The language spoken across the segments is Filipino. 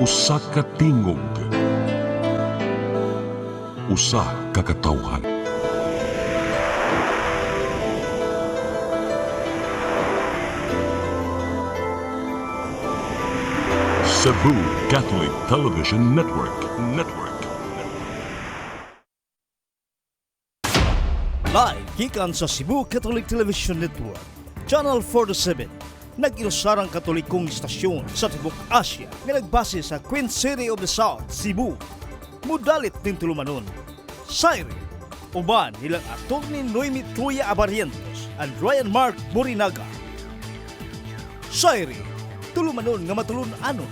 Usa ka tingog, usa ka katawhan. Cebu Catholic Television Network. Live gikan sa Cebu Catholic Television Network, Channel 47, nag-iusarang katolikong istasyon sa Tibok Asia nga nagbase sa Queen City of the South, Cebu. Mudalit din tulumanon, Sairi, uban nilang aktor ni Noemi Truya Abarientos and Ryan Mark Borinaga. Sairi, tulumanon nga matulun-anon,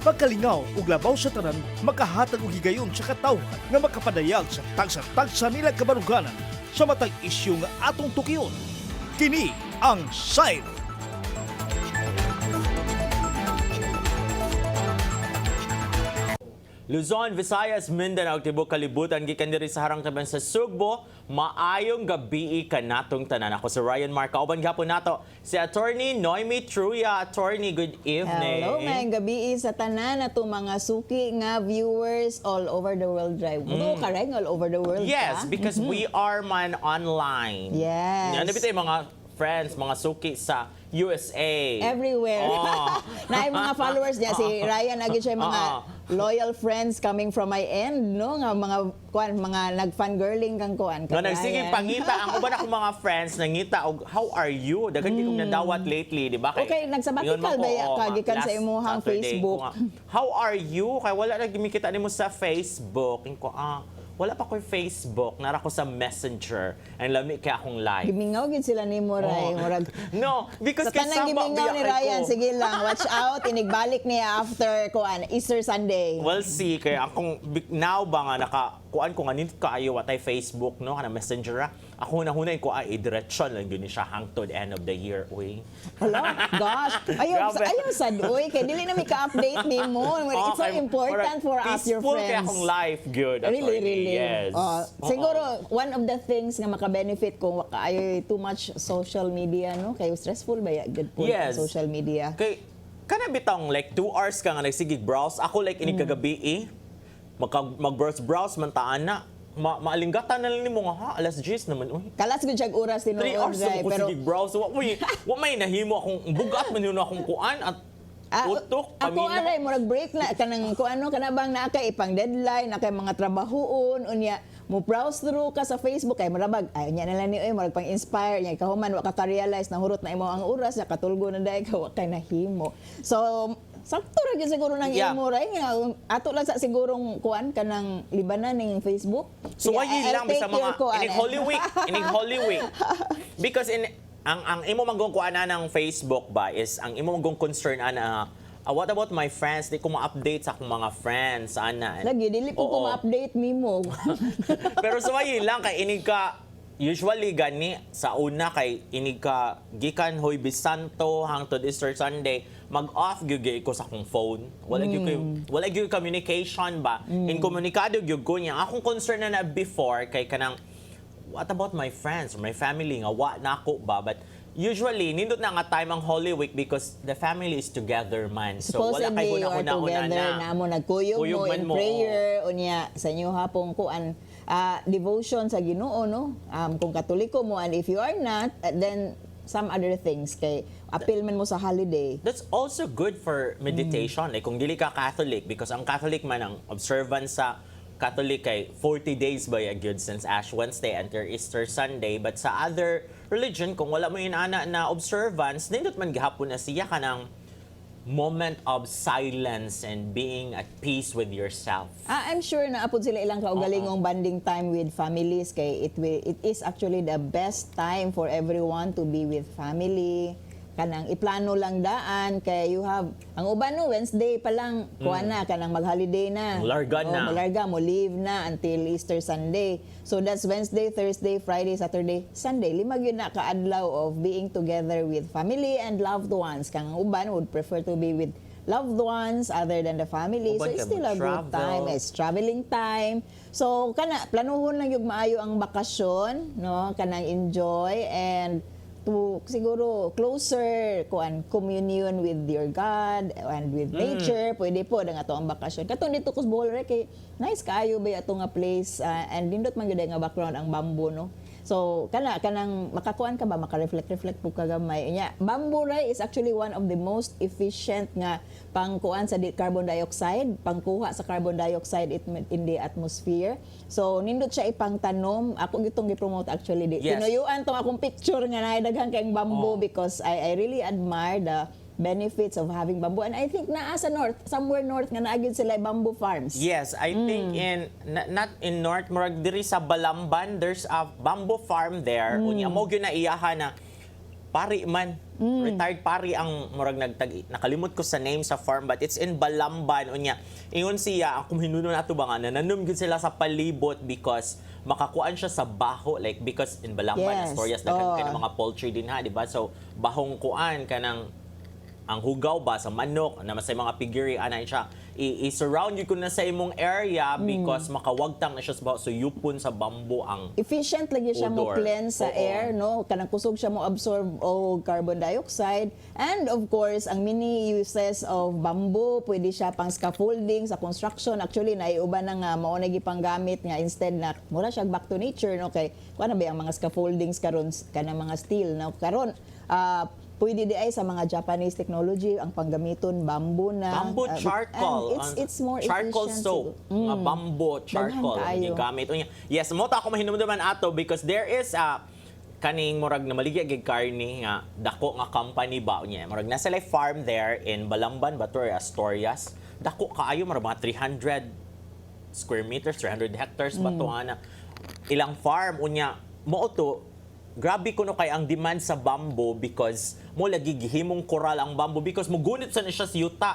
pagkalingaw ug labaw sa tanan, makahatag og higayon sa katawhan nga makapadayag sa tagsa-tagsa nila kabaruganan sa matag isyu nga atong tukiyon. Kini ang Sairi. Luzon, Visayas, Mindanao, Tibok Kalibutan, gikan diri sa harang taban sa Sugbo. Maayong gabi kanatong tanan. Ako si Ryan Mark. Kauban gapon nato si Attorney Noemi Truya. Attorney, good evening. Hello, maayong gabi sa tanan ato mga suki nga viewers all over the world drive. Kareng all over the world. Yes, because we are man online. Yes. Ano bitay mga friends, mga suki sa USA. Everywhere. Oh. Na mga followers niya si Ryan agi siya mga loyal friends coming from my end, no? Nga mga nag-fangirling kang kuan. Nga nagsiging pangita ang uban ako mga friends nangita og how are you? Dagan kay kong nadawat lately, di ba? Okay, nagsabatikal ba kagikan sa imuhang Facebook? How are you? Kay wala na gimikita nimo sa Facebook. Ko wala pa ko Facebook, nara ko sa Messenger, and lami kay akong live. Gimingaw gid sila ni mo Ray, murag. No, because sa tanang gimingaw ni Ryan, sige lang, watch out, inigbalik niya after kuan Easter Sunday. Well, see, kay akong now ba nga nakakuan ko nga nito kaayo watay Facebook, no, kana Messenger. Ako hunay ko i-direction lang yun siya hangtod end of the year, uy. Hello, gosh. Ayaw sad, uy. Kaya dili na may ka-update ni mo. It's so important for us, your peaceful friends. kaya akong life, good. Really. Yes. Siguro, one of the things nga maka-benefit kung ayaw too much social media, no? Kayo stressful ba? Good po social media. Kay, kana bitang like 2 hours ka nga nagsigig browse. Ako like inig kagabi mag-browse man taan na. Maalinggatan na lang ni mo nga ha, alas 10 naman. Uy. Kalas ko siyang oras din 3 hours ako pero sige browse. Wa may nahimo akong bugat man yun akong kuan at utok, ako aray mo nag-break na kanang kuano kana bang naa kay ipang deadline na kay mga trabahoon unya mo browse through ka sa Facebook kay marabag ay nya na lang ni oy murag pang-inspire nya kahuman wa ka realize na hurot na imo ang oras ya katulgo na dai ka wa kay nahimo. So sakto ra gyud siguro nang imo ray nga ato lang sa sigurong kuan kanang libanan ning Facebook. So why lang sa mga inig Holy Week. Because ang imo manggong kuana ng Facebook ba is ang imo manggong concern ana what about my friends? Di ko ma-update sa akong mga friends ana. Lagi dili po ko ma-update nimo. Pero so why lang kay inig ka usually gani sa una kay inig ka gikan Huwebes Santo hangtod Easter Sunday mag-off gyud ko sa akong phone. Wala gyud communication ba? Inkomunikado gyud ko niya. Akong concern na before kay kanang what about my friends or my family nga wa nako ba, but usually nindot na nga time ang Holy Week because the family is together man. So wala kay hunahuna na mo nagkuyog mo in prayer unya sa inyo hapong kuan devotion sa Ginoo, no? Kung Katoliko mo, and if you are not, then some other things kay appeal man mo sa holiday. That's also good for meditation. Like kung dili ka Catholic, because ang Catholic man ang observance sa Catholic kay 40 days ba yun since Ash Wednesday until Easter Sunday. But sa other religion, kung wala mo inana na observance, nindot man gihapon na siya ka ng moment of silence and being at peace with yourself. I'm sure na apod sila ilang kaugalingong bonding time with families kay it is actually the best time for everyone to be with family. Kanang iplano lang daan kay you have ang uban no Wednesday pa lang kuan na kanang mag-holiday na. Malarga mo leave na until Easter Sunday. So that's Wednesday, Thursday, Friday, Saturday, Sunday. Lima gyud na ka-adlaw of being together with family and loved ones. Kang uban would prefer to be with loved ones other than the family. So it's still a good time. It's traveling time. So kana planuhon lang yung maayo ang bakasyon, no? Kanang enjoy and to siguro closer communion with your God and with nature, pwede po nga to ang bakasyon. Katong dito ko sa Bohol ra kay nice kaayo ba ato nga place and nindot man gyud nga background ang bamboo no. So kanang makakuan ka ba maka-reflect po ka gamay. Nya bamboo ray is actually one of the most efficient nga pangkuan sa carbon dioxide, pangkuha sa carbon dioxide in the atmosphere. So nindot siya ipangtanom. Ako gitong gi-promote actually di. Yes. Tinuyuan tong akong picture nga naay daghang kayong bamboo because I really admire the benefits of having bamboo. And I think naa sa north, somewhere north nga naagid sila bamboo farms. Yes, I think not in North, murag diri sa Balamban, there's a bamboo farm there. Unya mo gyud na iyahan na pari man. Retired pari ang murag nakalimot ko sa name sa farm but it's in Balamban. Unya ingon siya kung hinuno nato ba nga nananom gyud sila sa palibot because makakuan siya sa baho like because in Balamban Yes. Asturias daghan ka ng mga poultry din ha, di ba? So bahong kuan kanang ang hugaw ba sa manok na sa mga pigiri anay siya i-surround you ko na sa imong area because makawagtang na siya sa baho so yupon sa bamboo ang Efficient lagi siya mo odor. cleanse sa Oo. air, no? Kanang kusog siya mo absorb og carbon dioxide. And of course, ang many uses of bamboo, pwede siya pang scaffolding sa construction. Actually, naiuban na nga mao na gipanggamit nga instead na mura siya back to nature, no? Kay kuan na ba ang mga scaffoldings karon kanang mga steel, no? Karon pwede di ay sa mga Japanese technology ang panggamiton bamboo na bamboo charcoal. and it's more charcoal efficient soap. Nga bamboo charcoal Daghan ang kaayo. gigamit. Unya, yes, mo ta ako mahinumduman ato because there is a kaning murag na maligya gig karni nga dako nga company ba unya. Murag nasa like farm there in Balamban, Batur, Asturias. Dako kaayo murag mga 300 square meters, 300 hectares ba to ana. Ilang farm unya mo to grabe kuno kay ang demand sa bamboo because mo lagi gihimong koral ang bamboo because mugunit sa na siya sa yuta.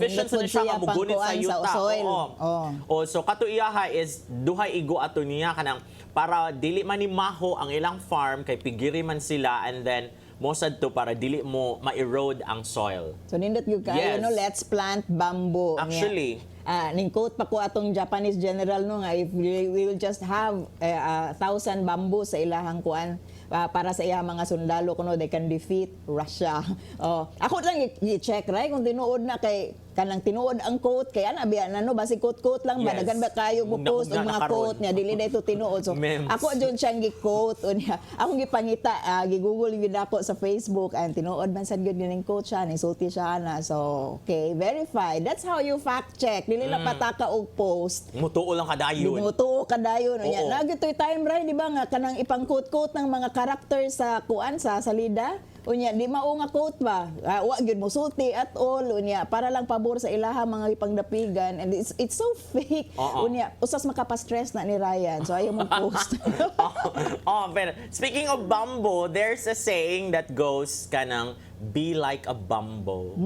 Efficient sa na nindot siya siya nga mugunit sa pangkuan sa yuta. soil. Oo. Oo. O so kato iyaha is duhay igo ato niya kanang para dili man ni maho ang ilang farm kay pigiri man sila and then mosad to para dili mo ma-erode ang soil. So nindot gyud kayo Yes. no, let's plant bamboo. Actually, ning quote pa ko atong Japanese general no nga if we will just have 1,000 bamboo sa ilahang kuan para sa iyang mga sundalo kuno they can defeat Russia. Ako lang i-check right kung tinuod na kay kanang tinuod ang quote kay ana biya no basi quote lang ba Yes. dagan ba kayo mo post og Nauna mga na karon. quote niya dili na ito tinuod so Memes. ako adyon siyang gi-quote unya akong gipangita gi-google gyud ako sa Facebook and tinuod man sad gyud ning quote siya sulti siya na so okay verified that's how you fact check dili na pataka og post mutuo lang kadayon. Binuto kadayon unya Oo. nagitoy time right di ba nga kanang ipang quote ng mga character sa kuan sa salida unya di mao nga quote ba wa gyud mo sulti at all unya para lang pabor sa ilaha mga ipangdapigan and it's so fake Oo. unya usas makapastress na ni Ryan so ayaw mo post Pero speaking of bamboo, there's a saying that goes kanang be like a bamboo.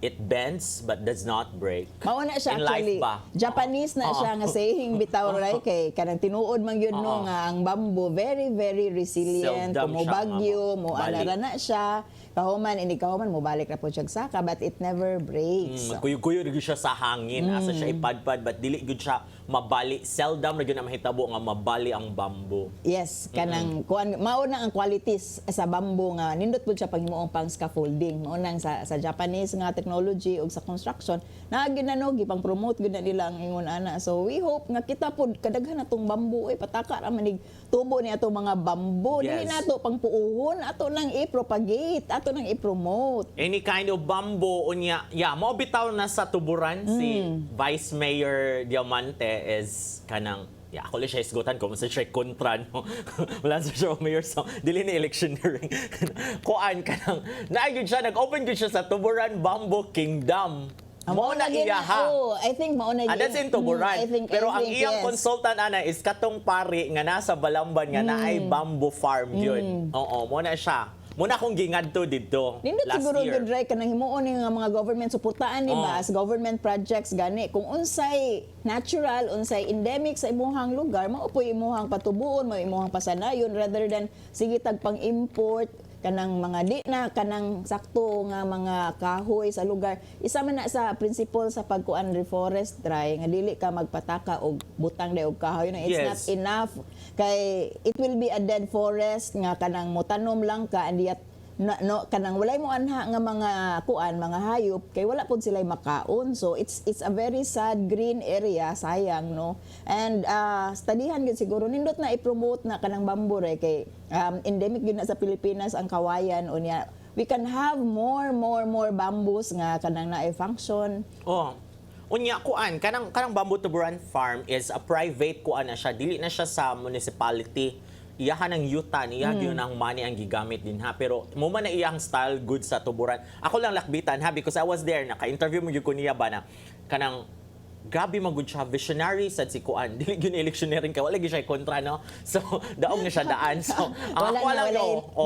It bends but does not break. Mao na siya In life actually. ba? Japanese na siya nga saying bitaw right kay kanang tinuod man gyud no nga ang bamboo very very resilient Seldom kung mo siya bagyo nga mo balik. anara na siya kahuman ini kahuman mo balik ra po siya saka but it never breaks. Kuyo-kuyo gyud siya sa hangin asa siya ipadpad but dili gyud siya mabali. Seldom ra gyud na mahitabo nga mabali ang bamboo. Yes, kanang kuan mao na ang qualities sa bamboo nga nindot pud siya paghimuong pang scaffolding. Mao nang sa Japanese nga technology ug sa construction naagid na no gipang promote gud na nila ang ingon ana. So we hope nga kita pud kadaghan natong bamboo pataka ra manig tubo ni ato mga bamboo. Dili Yes. nato pang puuhon, ato nang i-propagate, ato nang i-promote. Any kind of bamboo unya mo bitaw na sa tuburan si Vice Mayor Diamante is kanang ako lang siya isgutan ko sa siya kontra no. Wala sa siya mayor so dili ni electioneering. Kuan kanang naayud siya nag-open gyud siya sa Tuburan Bamboo Kingdom. Mao na gyud iyaha. Oh, I think mao na That's in Tuburan. Pero ang iyang yes. consultant ana is katong pari nga nasa Balamban nga naay bamboo farm yun. Oo, mo na siya. Muna akong gingadto dito Nindot last siguro year. good right kanang himuon nga mga government suportaan ni ba as government projects gani kung unsay natural unsay endemic sa imuhang lugar mao po imuhang patubuon mao imuhang pasanayon rather than sige tag pang import kanang mga di na kanang sakto nga mga kahoy sa lugar. Isa man na sa principle sa pagkuan reforestry nga dili ka magpataka og butang day og kahoy. It's Yes. not enough kay it will be a dead forest nga kanang motanom lang ka and yet kanang walay mo anha nga mga kuan mga hayop kay wala pud sila makaon, so it's a very sad green area, sayang no. And studyhan gyud siguro nindot na i-promote na kanang bamboo kay endemic gyud na sa Pilipinas ang kawayan unya we can have more bamboos nga kanang na-function. Oh. Unya kuan kanang Bamboo Tuburan Farm is a private kuan na siya, dili na siya sa municipality. Iyahan ng yuta niya yun ang money ang gigamit din ha, pero mo man na iyang style good sa tuburan. Ako lang lakbitan ha because I was there, naka-interview mo gyud ko niya ba na kanang grabe magud siya, visionary sad si kuan. Dili gyud electioneering kay wala gyud siya kontra no. So daog na siya daan. So Wala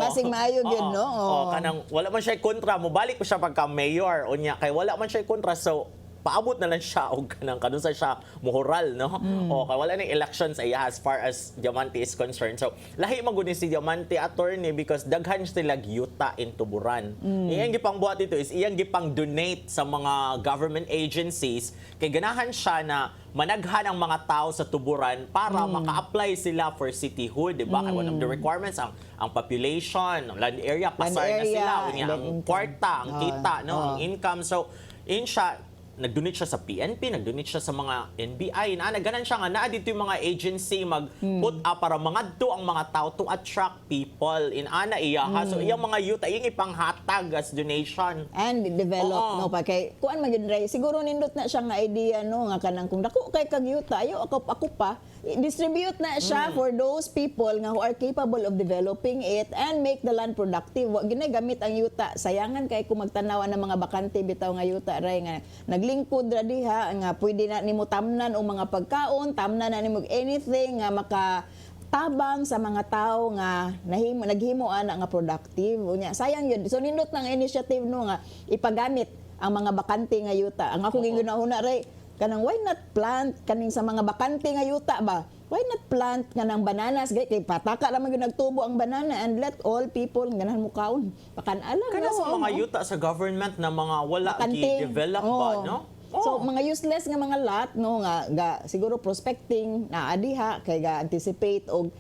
basig maayo gyud no. Kanang wala man siya kontra, mo balik pa siya pagka mayor unya kay wala man siya kontra, so paabot na lang siya og kanang kanunsa siya moral no. O kay wala ning elections ay as far as Diamante is concerned. So lahi man gud ni si Diamante attorney because daghan sila yuta in Tuburan. Iyang gipang buhat dito is iyang gipang donate sa mga government agencies kay ganahan siya na managhan ang mga tao sa Tuburan para maka-apply sila for cityhood, di ba? Kay one of the requirements ang population, land area pasar na sila unya ang kwarta, ang kita no, ang income. So in siya nag-donate siya sa PNP, nag-donate siya sa mga NBI, naganan siya nga naa dito yung mga agency mag-put up para mangadto ang mga tao to attract people in ana iyaha. So iyang mga youth iyang ipanghatag as donation. And develop no pa kay kuan man gyud siguro nindot na siya nga idea no nga kanang kung dako kay kag youth ayo ako pa distribute na siya for those people nga who are capable of developing it and make the land productive. Wa ginagamit ang yuta, sayangan kay kung magtanaw ng mga bakante bitaw nga yuta ray nga naglingkod ra diha nga pwede na nimo tamnan og mga pagkaon, tamnan na nimo anything nga tabang sa mga tao nga naghimo ana nga productive unya sayang yun. So nindot ng initiative no nga ipagamit ang mga bakante nga yuta. Ang ako gingunahuna ray kanang why not plant kaning sa mga bakante nga yuta ba? Why not plant nga ng bananas kay pataka ra man gyud nagtubo ang banana and let all people ganahan mo kaon. Pakan-alam Kana sa mga yuta sa government na mga wala gi-develop ba no? So mga useless nga mga lot no nga siguro prospecting na adiha kay ga anticipate og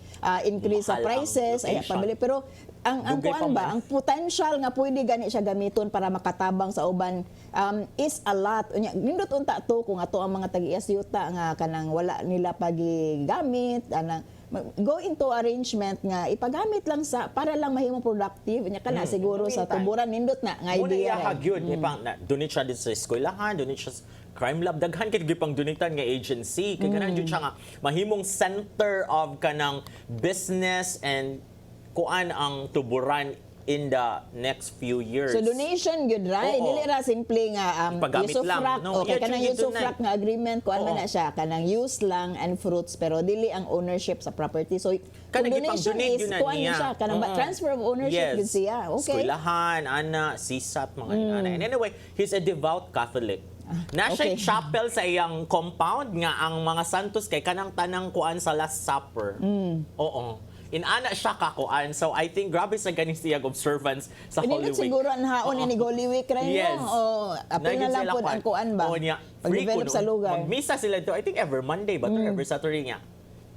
increase sa Mahal ang prices ay location. pabili pero ang Dugay kuan pa ba man. ang potential nga pwede gani siya gamiton para makatabang sa uban is a lot unya nindot unta to kung ato ang mga tag-iyas yuta nga kanang wala nila pagigamit anang go into arrangement nga ipagamit lang sa para lang mahimo productive unya kana siguro sa tuburan nindot na nga Muna idea iyahag yun. Ipang donate siya dito sa eskwelahan, donate siya sa crime lab, daghan kay gipang donatan nga agency kay kanang jud siya nga mahimong center of kanang business and kuan ang Tuburan in the next few years. So donation gyud ra, dili ra simple nga Ipagamit lang, usufruct no? okay Yeah, kanang yun usufruct na. nga agreement kuan man Oo. na siya kanang use lang and fruits pero dili ang ownership sa property. So kung Kanang donation ipang-donate is yun na kuan niya. siya kanang Oo. transfer of ownership gyud siya. Okay. Eskwelahan, ana, sisat, mga ana. And anyway, he's a devout Catholic. Nasa okay. chapel sa iyang compound nga ang mga santos kay kanang tanang kuan sa Last Supper. Oo. Inana siya kakuan. So I think grabe sa ganing siyang observance sa Holy Hindi Week. siguro ang haon ni Holy Week rin Yes. no. Apil na lang po ang kuan ba. Pag-develop sa lugar. Magmisa sila dito, I think every Monday ba or every Saturday nga.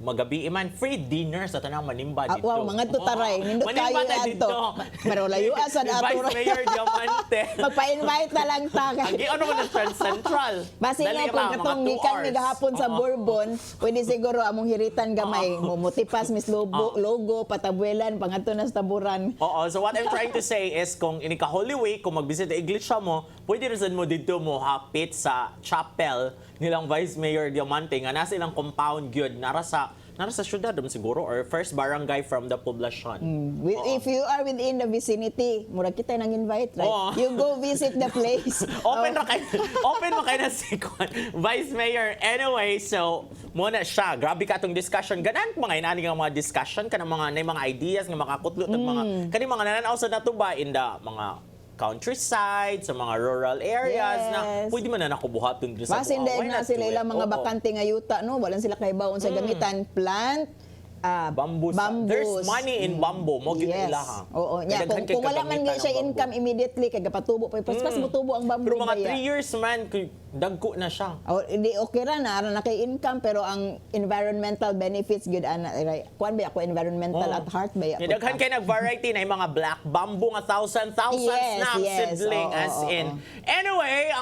Magabi man free dinner sa tanang manimba dito. Wow, mga tutaray. Nindot kayo Manimba na adto. Pero layo sa ato. Vice Mayor Diamante. Magpa-invite na lang ta. Ang ano mo na Central. Basi Dali nga kung ra, mga katong 2 gikan hours. ni gahapon sa Oo. Bourbon, pwede siguro among hiritan gamay, mumutipas mis logo, patabuelan pangadto na sa taburan. Oo, so what I'm trying to say is kung ini ka Holy Week, kung mag-visit ang iglesia mo, pwede rin mo dito mo hapit sa chapel nilang Vice Mayor Diamante nga nasa ilang compound gyud nara sa syudad siguro or first barangay from the poblasyon. If you are within the vicinity, mura kita nang invite, right? Oo. You go visit the place. Open na kayo. Open mo kayo na si Vice Mayor. Anyway, so muna siya. Grabe ka itong discussion. Ganaan mga inani nga mga discussion ka ng mga ideas nga makakutlot ng mga kani mga nananaw sa natuba in the mga countryside, sa mga rural areas na Yes. pwede man na nakubuhaton din sa Basin buwan. dahil Why na not sila do it? ilang mga Oo. bakante nga yuta, no? Walang sila kay bawon sa gamitan. Plant Bamboo. There's money in bamboo. Mo gyud ilaha. Oo, nya kung wala man gyud siya income immediately kay gapatubo pa pas mutubo ang bamboo. Pero mga 3 years man dagko na siya. Oh, hindi okay ra na kay income pero ang environmental benefits gyud ana kuan ba ako environmental at heart ba ako. Daghan kay nag-variety na yung mga black bamboo nga thousand snap seedling as in. Anyway,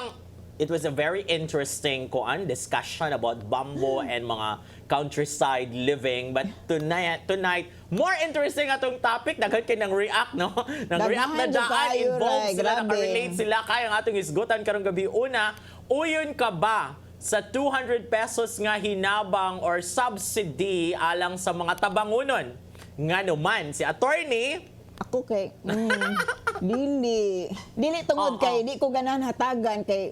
it was a very interesting discussion about bamboo and mga countryside living. But tonight, more interesting atong topic. Daghan kay nang react, no? Nang react na daan, involved sila, nakarelate sila. Kaya ang atong isgutan karong gabi. Una, uyon ka ba sa 200 pesos nga hinabang or subsidy alang sa mga tabangunon? Nga naman, si attorney, ako kay dili tungod kay di ko ganahan hatagan kay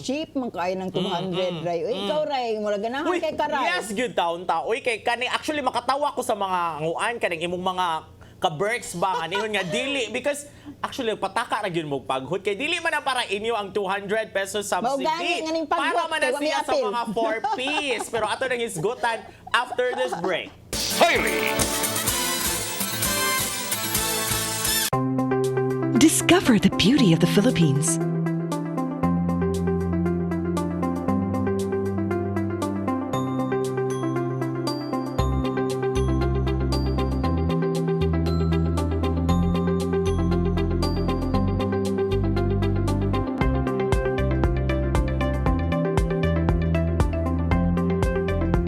cheap man kay ng 200 ray. Ikaw ray mura ganahan kay karay. Yes, good taon ta. Uy kay kani actually makatawa ko sa mga nguan kaning imong mga ka-berks ba kanihon nga dili because actually pataka ra gyud mo paghud kay dili man na para inyo ang 200 pesos subsidy. Para man na siya sa mga 4 piece. Pero ato nang isgutan after this break. Discover the beauty of the Philippines.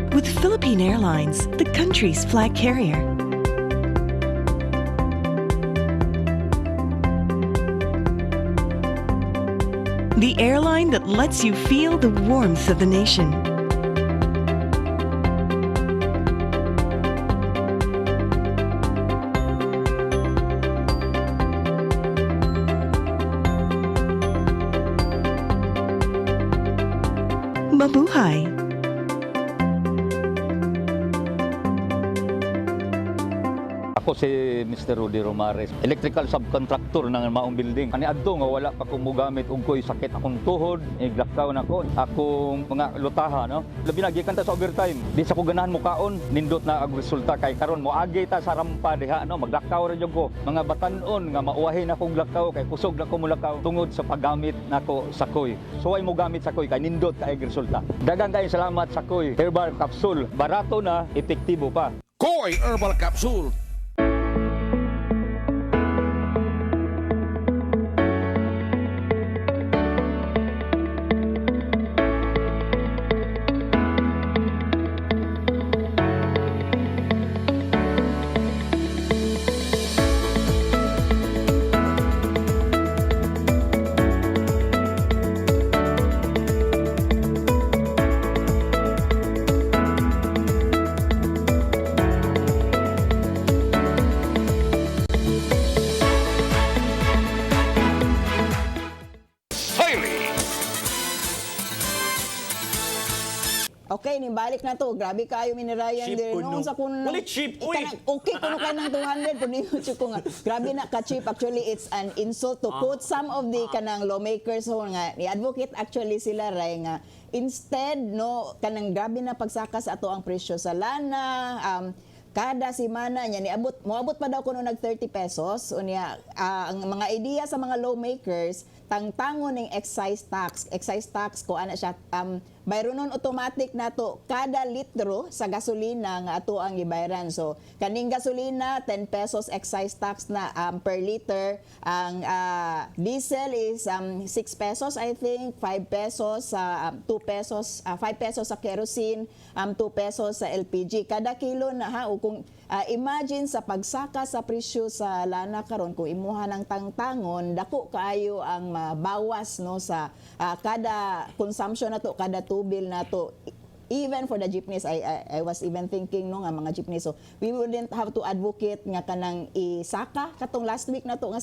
With Philippine Airlines, the country's flag carrier. The airline that lets you feel the warmth of the nation. Mabuhay! Ako si Mr. Rudy Romares, electrical subcontractor ng maong building. Ani adto nga wala pa ko mogamit og ko'y sakit akong tuhod, iglakaw na ko. Akong mga lutaha, no. Labi na gikan ta sa overtime. Di sa ko ganahan mo kaon, nindot na ang resulta kay karon mo agi ta sa rampa diha, no. Maglakaw ra jud ko. Mga batan-on nga mauwahi na kong lakaw kay kusog na ko mulakaw tungod sa paggamit nako sa koy. So ay mo gamit sa koy kay nindot kay resulta. Daghang kay salamat sa koy herbal capsule. Barato na, epektibo pa. Koy Herbal Capsule. Okay, nibalik na to. Grabe kayo minirayan Cheap din. kuno. Noon sa kun Ulit cheap, uy. Okay kuno kay ng 200 pero niyo ko nga. Grabe na ka cheap. Actually it's an insult to quote some of the kanang lawmakers ho nga ni advocate actually sila ray nga instead no kanang grabe na pagsaka sa ato ang presyo sa lana kada semana niya moabot pa daw kuno nag 30 pesos unya ang mga idea sa mga lawmakers tangtangon ning excise tax ko ana siya bayronon automatic nato kada litro sa gasolina nga ato ang gibayaran. So kaning gasolina 10 pesos excise tax na per liter, ang diesel is 6 pesos I think, 5 pesos sa 2 pesos 5 pesos sa kerosene, 2 pesos sa LPG kada kilo na ha. O kung imagine sa pagsaka sa presyo sa lana karon kung imuha ng tangtangon dako kaayo ang mabawas no sa kada consumption nato kada tubil nato. Even for the jeepneys, I was even thinking no nga mga jeepneys. So we wouldn't have to advocate nga kanang isaka katong last week nato nga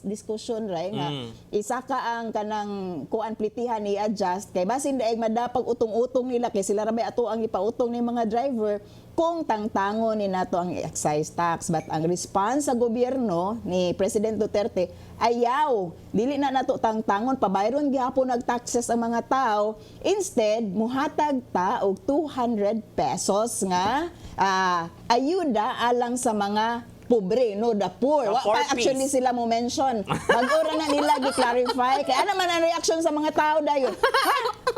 discussion right nga isaka ang kanang kuan plitihan ni adjust kay basin daig madapag utong-utong nila kay sila ra may ato ang ipautong ni mga driver kung tangtangon ni nato ang excise tax. But ang response sa gobyerno ni President Duterte, ayaw, dili na nato tangtangon, pabayron gihapon nag-taxes ang mga tao. Instead, muhatag ta og 200 pesos nga ayuda alang sa mga pobre, no, the poor. The Wa poor pa actually piece. sila mo mention. Mag-ura na nila gi-clarify. Kaya ano man ang reaction sa mga tao dayon? Ha?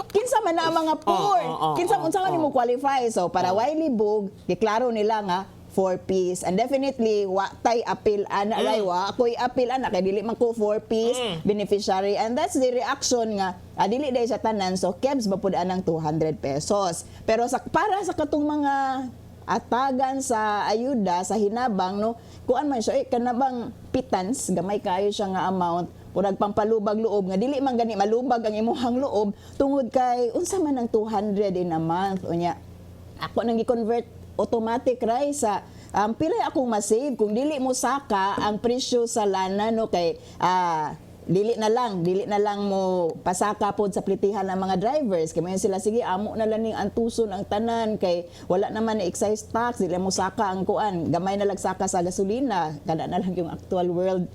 Kinsa man na ang mga poor? Kinsa unsa man mo qualify? So para wily bug, giklaro nila nga 4-piece. And definitely, wa tay appeal ana wa ako'y appeal ana kay dili man ko 4-piece beneficiary. And that's the reaction nga dili day sa tanan. So kebs ba pud anang 200 pesos. Pero para sa katong mga atagan sa ayuda sa hinabang, no, kuan man siya kanabang pitans gamay kayo siya nga amount o nagpampalubag loob nga dili man gani malubag ang imuhang loob tungod kay unsa man ang 200 in a month unya ako nang i-convert automatic ray sa pila akong ma-save kung dili mo saka ang presyo sa lana, no, kay dili na lang mo pasaka pod sa plitihan ng mga drivers kay mayon sila sige amo na lang ning antuson ang tanan kay wala naman na excise tax, dili mo saka ang kuan, gamay na lang saka sa gasolina, kada na lang yung actual world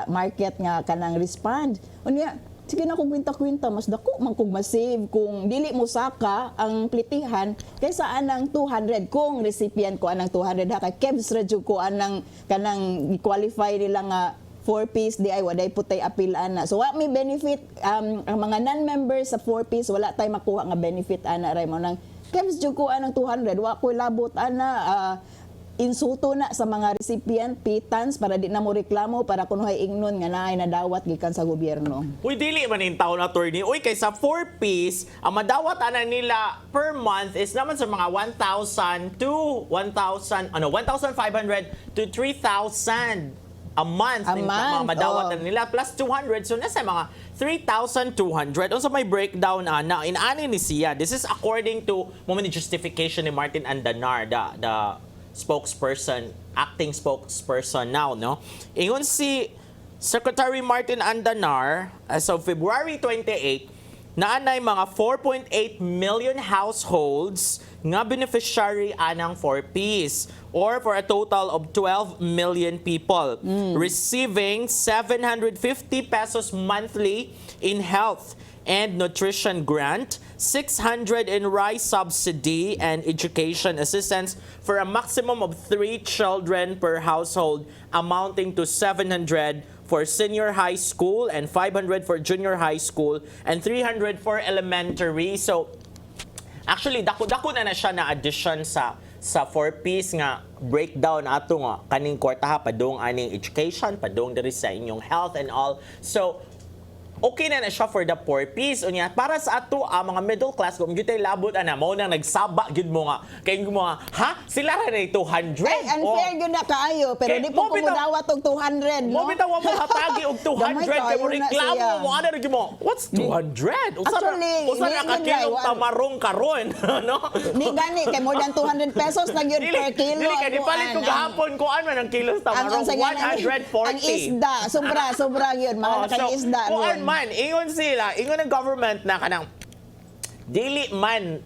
market nga kanang respond unya. Sige na kung kwinta-kwinta, mas dako man kung ma-save kung dili mo saka ang plitihan kaysa anang 200 kung recipient ko anang 200 ha kay kebs ra jud ko anang kanang i-qualify nila nga 4-piece di ay waday putay appeal ana. So wa may benefit ang mga non-members sa 4-piece wala tay makuha nga benefit ana ray mo nang kebs jud ko anang 200 wa koy labot ana insulto na sa mga recipient pitans para di na mo reklamo para kunuhay ingnon nga naay nadawat gikan sa gobyerno. Uy, dili man in taon, attorney. Uy, kaysa 4-piece, ang madawat ana nila per month is naman sa mga 1,500 to 3,000 a month. Madawat na nila plus 200, so nasa mga 3,200. Also may breakdown na inani ni siya. This is according to moment justification ni Martin Andanar, the spokesperson, acting spokesperson now, no? Ingon si Secretary Martin Andanar, as of February 28, naanay mga 4.8 million households nga beneficiary anang 4-piece or for a total of 12 million people receiving 750 pesos monthly in health and nutrition grant, 600 in rice subsidy and education assistance for a maximum of 3 children per household, amounting to 700 for senior high school and 500 for junior high school and 300 for elementary. So actually dako-dako na siya na addition sa 4-piece nga breakdown ato nga kaning kwartaha padung aning education, padung diri sa inyong health and all. So okay na siya for the 4-piece. Unya, para sa ato, mga middle class, kung yun labot, mo na nagsaba, yun mo nga. Kaya mo nga, ha? Sila rin ay 200? Ay, unfair yun na kaayo, pero di po kumudawat og 200, no? Mo bitaw mo hatagi og 200, kaya mo reklamo mo, ano rin mo, what's 200? Actually, usa na kakilong tamarong karon, no? Di gani, kay more than 200 pesos lang yun per kilo. Dili, kaya nipalit ko gahapon ko ano ng kilos tamarong, 140. Ang isda, sobra yun, mga isda. Man, ingon sila, ingon ng government na kanang dili man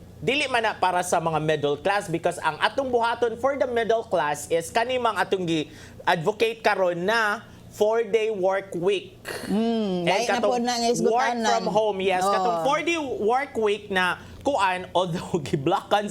na para sa mga middle class because ang atong buhaton for the middle class is kanimang atong gi-advocate karon na 4-day work week. And katong work from home, yes. Katong 4-day work week na kuan, although giblakan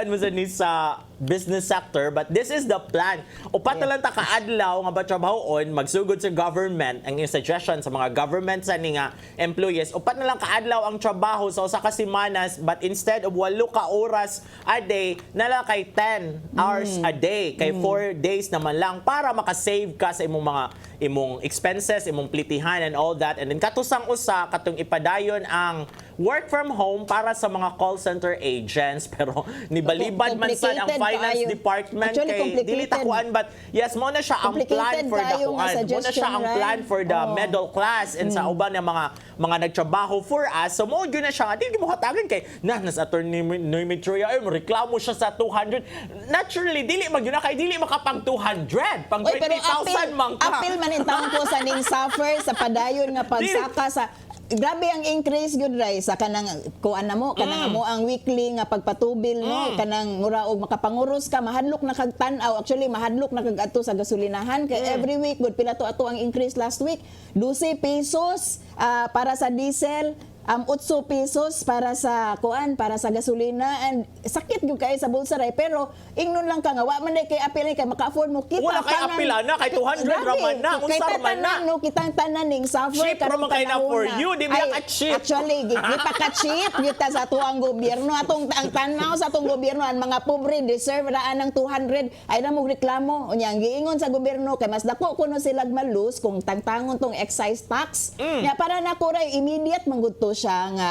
mo sa business sector, but this is the plan. Upat na lang ta kaadlaw nga batrabahoon, magsugod sa government, ang suggestion sa mga government sa ni nga employees, upat na lang kaadlaw ang trabaho sa usa ka semanas, but instead of 8 ka oras a day, nala kay 10 hours a day, kay 4 days naman lang para makasave ka sa imong expenses, imong plitihan and all that. And then katusang usa katong ipadayon ang work from home para sa mga call center agents, pero nibalibad man sad ang finance department kay dili takuan, but yes, mo na siya ang plan for the kuan, mo na siya ang plan for the middle class and sa uban ng mga nagtrabaho for us. So mo gyud na siya, dili mo hatagan kay nas attorney Noemi Troya ay reklamo siya sa 200. Naturally dili magyud na kay dili makapang 200, pang 20,000 man ka. Apil man in taon ko sa ning suffer sa padayon nga pagsaka sa grabe ang increase gyud ray sa kanang kuan namo kanang mo ang weekly nga pagpatubil, no, kanang mura og makapanguros ka mahadlok na kag tan-aw, actually mahadlok na kag ato sa gasolinahan kay every week gud pila to ato ang increase last week 12 pesos para sa diesel, 8 pesos para sa para sa gasolina, and sakit gyud kay sa bulsa ray, pero ingnon lang ka nga wa man day kay apil kay maka-afford mo kita. Wala kay apil na, kay 200 raman na, kay unsa man na. no, kitang tanan ning suffer Cheap raman kay na for you, di biya ka cheap. Actually, di pa ka cheap kita sa tuang gobyerno, atong ang tanaw sa atong gobyerno, ang mga pobre deserve raan ng 200, ay na mo reklamo unya ang giingon sa gobyerno kay mas dako kuno sila malus kung tangtangon tong excise tax. Nya para nako ray immediate manggud to siya nga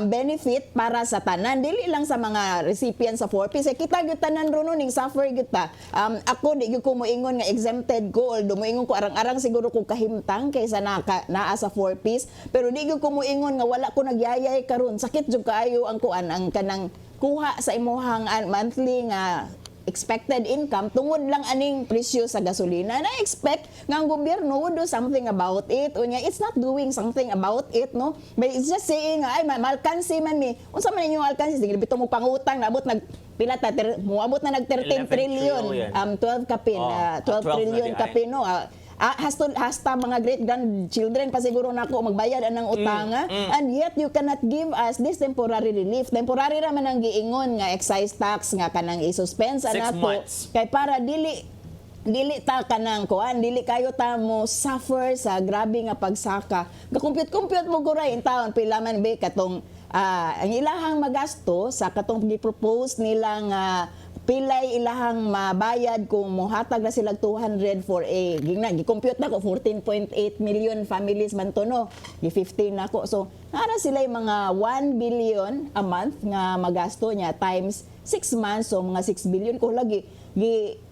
benefit para sa tanan, dili lang sa mga recipients sa 4Ps. Kita gyud tanan ron ning suffer gyud ta. Ako di gyud ko moingon nga exempted ko, although moingon ko arang-arang siguro ko kahimtang kaysa naa sa 4Ps, pero di gyud ko moingon nga wala ko nagyayay karon. Sakit jud kaayo ang kuan, ang kanang kuha sa imuhang monthly nga expected income tungod lang aning presyo sa gasolina. Na expect nga ang gobyerno would do something about it. Unya, it's not doing something about it, no? But it's just saying, ay, malkansi man mi. Unsa man ninyo alkansi? Sige, bito mo pangutang, nabot pila ta, muabot na nag 13 trillion. 12 kapin, 12 trillion kapin, no? Hasta mga great-grandchildren pa siguro nako magbayad anang utanga, and yet you cannot give us this temporary relief. Temporary ra man ang giingon nga excise tax nga kanang i-suspense 6 anako months. kay para dili ta kanang kuan, dili kayo ta mo suffer sa grabe nga pagsaka. Gakumpyut-kumpyut mo kuray in taon pila man be katong ang ilahang magasto sa katong gi-propose nilang pilay ilahang mabayad kung mohatag na sila 200 for gi-compute na ko 14.8 million families man to, no, gi-15 na ko, so nara sila yung mga 1 billion a month nga magasto niya times 6 months, so mga 6 billion ko lagi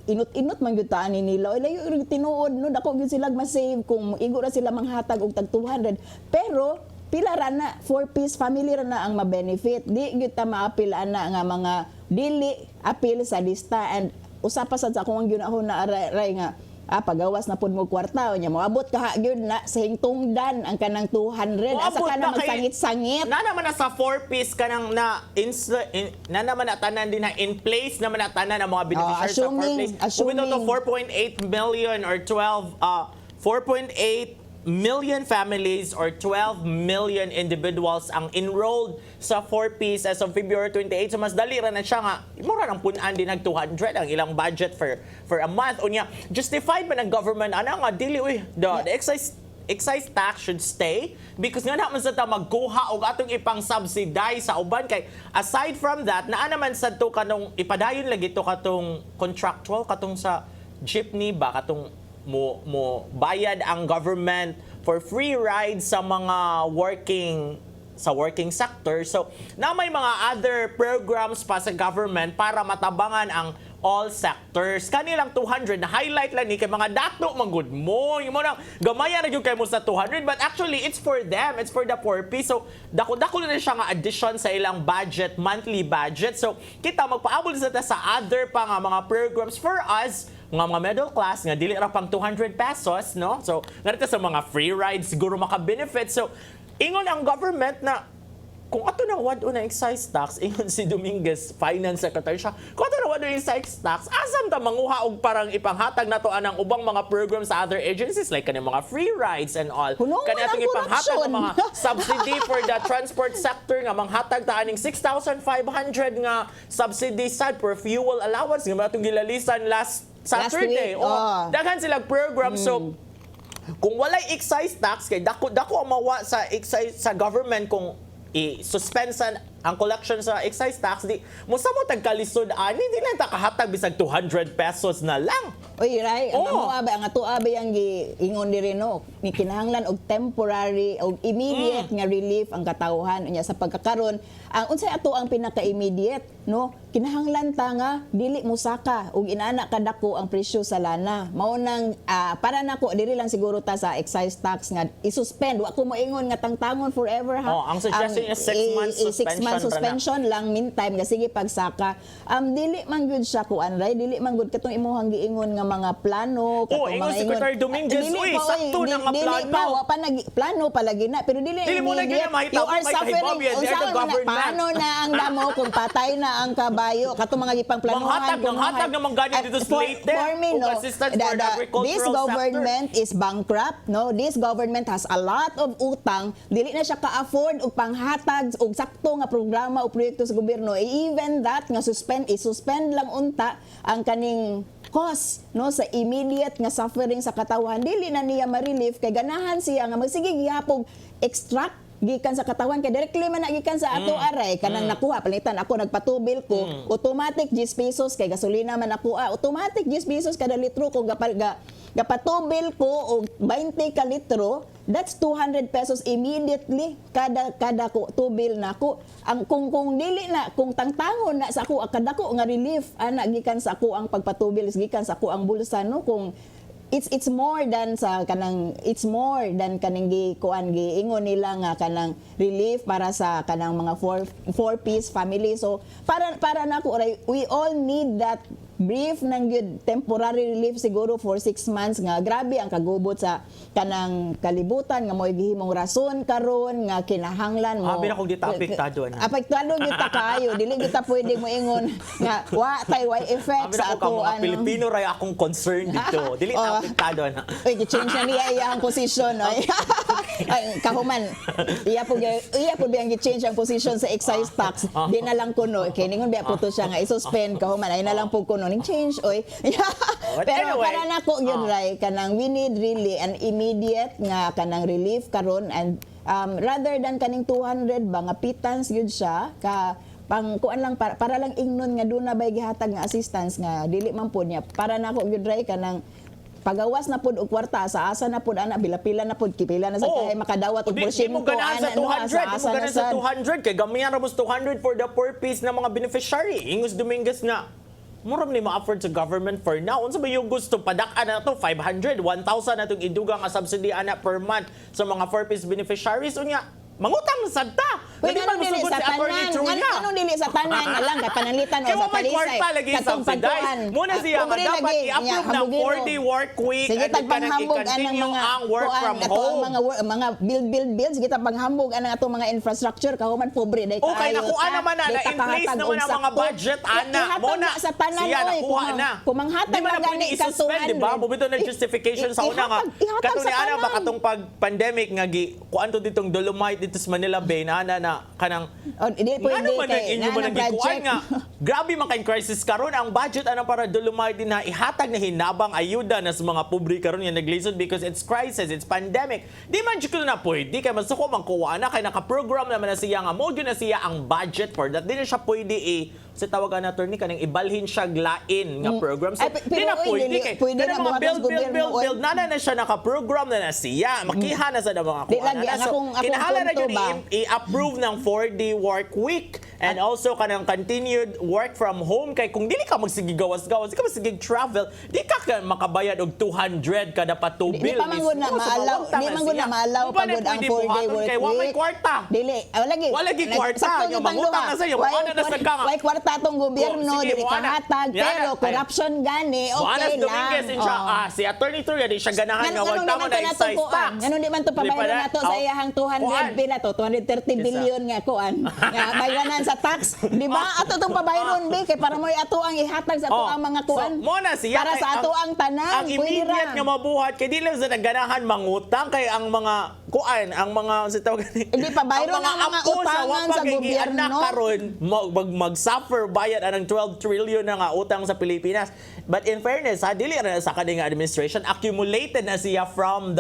inut-inut man gyud taan nila, layo tinuod, no, dako gyud sila ma-save kung igo ra sila manghatag og tag 200, pero pila ra na 4Ps family ra na ang ma-benefit, di gyud ta maapilaan na nga mga dili apil sa lista, and usapa sad sa akong ginahon na aray nga pagawas na pud mo kwarta nya moabot ka gyud na sa hingtungdan ang kanang 200 asa ka na magsangit-sangit na naman na sa 4Ps kanang na naman na tanan din na in place naman na tanan ang mga beneficiaries sa 4Ps. Kung ito 4.8 million or 4.8 million families or 12 million individuals ang enrolled sa 4Ps as of February 28. So mas dali ra na siya nga mura nang punan din nag 200 ang ilang budget for a month. Unya justified man ang government ana nga dili the excise tax should stay because nga naman sa ta magkuha og atong ipang subsidize sa uban kay aside from that naa naman sa to kanong ipadayon lagi to katong contractual katong sa jeepney ba katong mo bayad ang government for free rides sa mga working sector. So, na may mga other programs pa sa government para matabangan ang all sectors. Kanilang 200 na highlight lang ni kay mga dato manggod mo. Yung mo nang gamaya na yung kay mo sa 200, but actually it's for them. It's for the 4P. So, dako-dako na siya nga addition sa ilang budget, monthly budget. So, kita magpaabot sa other pa nga mga programs for us mga middle class nga dili ra pang 200 pesos, no? So, ngarita sa mga free rides siguro maka-benefit. So, ingon ang government na kung ato nang wad na excise tax, ingon si Dominguez, Finance Secretary siya, kung ato nang wad na excise tax, asam ta manguha og parang ipanghatag nato anang ubang mga programs sa other agencies like kanang mga free rides and all. Kani atong ipanghatag ng mga subsidy for the transport sector nga manghatag ta aning 6,500 nga subsidy sad for fuel allowance nga atong gilalisan last Saturday. Daghan sila program. So, kung walay excise tax, kay dako ang mawa sa excise sa government kung i-suspensan ang collection sa excise tax, di mo sa mo tagkalisod ani di lang ta kahatag bisag 200 pesos na lang. Oy, Ray, ang ato abay ang giingon diri no, ni kinahanglan og temporary og immediate nga relief ang katawhan unya sa pagkakaron. Ang unsay ato ang pinaka-immediate, no? Kinahanglan ta nga dili musaka og inana kadako ang presyo sa lana. Mao nang para nako diri lang siguro ta sa excise tax nga i-suspend. Wa ko moingon nga tangtangon forever ha. Ang suggestion is 6 months suspension. 6 suspension ra na. suspension lang meantime nga sige pagsaka. Dili man gyud siya kuan ray, dili man gyud katong imuhang giingon nga mga plano, katong ingon si Secretary Dominguez, Dili uy, pa, sakto na nga dili plano. pa, wa pa plano palagi na, pero dili Dili mo na immediate. gina mahitabo You are kay suffering. Bobby and Unsa the man na, government. paano na ang damo kung patay na ang kabayo, katong mga gipang planuhan. Manghatag naman gani dito sa Leyte, For me, ug no, assistance for the agricultural this government is bankrupt, no? This government has a lot of utang, dili na siya ka-afford og panghatag og sakto nga programa o proyekto sa gobyerno. Even that nga suspend lang unta ang kaning cause no sa immediate nga suffering sa katawan, dili na niya ma-relief kay ganahan siya nga magsige gihapon extract gikan sa katawan kay directly man na gikan sa ato aray kanang nakuha palitan ako nagpatubil ko automatic 10 pesos kay gasolina man nakuha automatic 10 pesos kada litro kung gapatubil ko og 20 ka litro, that's 200 pesos immediately kada ko tubil nako. Ang kung dili na kung tangtangon na sa ako kada ko nga relief ana gikan sa ako ang pagpatubil gikan sa ako ang bulsa no kung it's more than kaning kuan giingon nila nga kanang relief para sa kanang mga four-piece family. So para nako we all need that brief nang good temporary relief siguro for 6 months nga grabe ang kagubot sa kanang kalibutan nga mo'y gihimong rason karon nga kinahanglan mo. Abi na kung di ta apektado na. Apektado gyud ta kayo, dili gyud ta pwede mo ingon nga wa effect sa ako ato mga Pilipino ray akong concern dito. Dili ta apektado na. Uy, gi-change na niya iyang position, oy. Ay, kahuman. Iya po biyang gi-change ang position sa excise tax. Di na lang kuno. Kay ningon biya po to siya nga i-suspend kahuman. Ay na lang po kuno ning change, oy. Pero anyway, para nako gyud ray kanang we need really an immediate nga kanang relief karon and rather than kaning 200 ba nga pittance gyud siya ka pang kuan lang para lang ingnon nga duna bay gihatag nga assistance nga dili man pud niya para nako gyud ray kanang pagawas na pud og kwarta sa asa na pud ana pila na pud kipila na sa kahay makadawat og porsyento mo ganahan sa 200, no, mo ganahan sa 200 kay gamihan ra mo 200 for the poor piece na mga beneficiary. Ingos Dominguez nga mura ni ma-afford sa government for now. Unsa ba yung gusto padak-an na to 500, 1,000 na itong idugang nga subsidy ana per month sa mga four piece beneficiaries unya. Mangutang na sad ta. Pwede Hindi man dili musugod sa si Attorney tanan. Trulla. Ano dili sa tanan nga lang kay panalitan o Kaya sa may palisay. kwarta lagi subsidized. Muna siya nga dapat i-approve ng 4-day work week sige at tagpanghambog anang i-continue mga ang work from ato home. mga build sige tagpanghambog anang ato mga infrastructure kahuman pobre day kayo. Okay, nakuha naman na in place naman ang mga budget ana. Muna sa tanan siya nakuha na. Kumanghatag Di ba na pwede i-suspend, di ba? Bumito na justification sa una nga. Katong ni ana ba katong pag-pandemic nga kuan to ditong Dolomite dito sa Manila Bay na ana na kanang hindi pwede man ang inyo man ang gikuan nga. Grabe man kay crisis karon ang budget ana para Dolomite din na ihatag na hinabang ayuda na sa mga pobre karon nga naglisod because it's crisis, it's pandemic. Di man jud na pwede kay masuko man kuha na kay naka-program naman na siya nga mo na siya ang budget for that. Di na siya pwede sa tawagan na attorney kanang ibalhin siya glain nga program. So, di na pwede kay pwede na mga build gobyerno, na siya naka-program na siya. Makiha na sa mga Di kuha lagi, na. So, akong kinahanglan na punto yun ba? i-approve ng 4-day work week and also kanang continued work from home kay kung dili ka magsigigawas-gawas, di ka magsigig travel, di ka makabayad og 200 kada patubil. Di pa manggod na maalaw, di manggod na maalaw pagod ang 4-day work kay wa may kwarta. Dili, wala gi kwarta. Yung mangutang na sa iyo, ano na sa kanga. Way kwarta tong gobyerno, Sige, dili Juana. kahatag, pero corruption gani, okay lang. Dominguez, si Attorney Trulla, di siya ganahan nga wag tama na excise tax. Ganun di man to pabayaran nato sa iyahang 200 pila to, 230 billion nga kuan. Nga bayaran sa tax, di ba? Ato tong pabayaron bi kay para mo ato ang ihatag sa ato ang mga kuan. So, mo na siya para sa ato ang tanan. Ang immediate nga mabuhat kay di lang sa nagganahan mangutang kay ang mga kuan, ang mga sa tawag Hindi pa bayron ang mga utangan sa gobyerno karon mag-suffer bayad anang 12 trillion na nga utang sa Pilipinas. But in fairness, dili ra sa kaning administration accumulated na siya from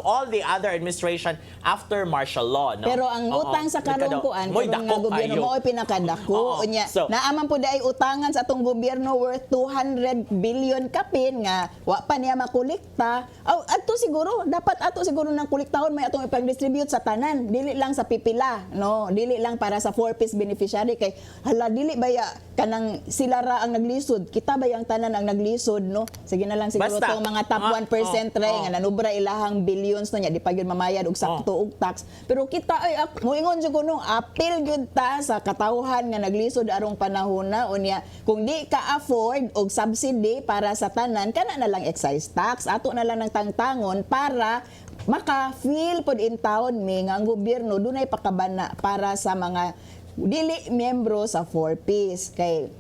all the other administration after martial law, no? Pero ang utang sa karong kuan karong nga gobyerno mao pinakadako unya. Naaman pud ay utangan sa atong gobyerno worth 200 billion kapin nga wa pa niya makolekta. Ato siguro dapat ato siguro nang kuliktahon may atong ipag-distribute sa tanan, dili lang sa pipila, no, dili lang para sa 4-piece beneficiary kay hala dili baya kanang sila ra ang naglisod, kita ba ang tanan ang naglisod, no? Sige na lang siguro Basta, tong mga top 1% ray nga nanubra ilahang billions na niya di pa gyud mamayad og sakto og tax. Pero kita ay moingon jud kuno apil gyud ta sa katawhan nga naglisod arong panahon na unya kung di ka afford og subsidy para sa tanan kana na lang excise tax ato na lang ng tangtangon para maka-feel pod in town mi nga ang gobyerno dunay pakabana para sa mga dili miyembro sa 4-piece kay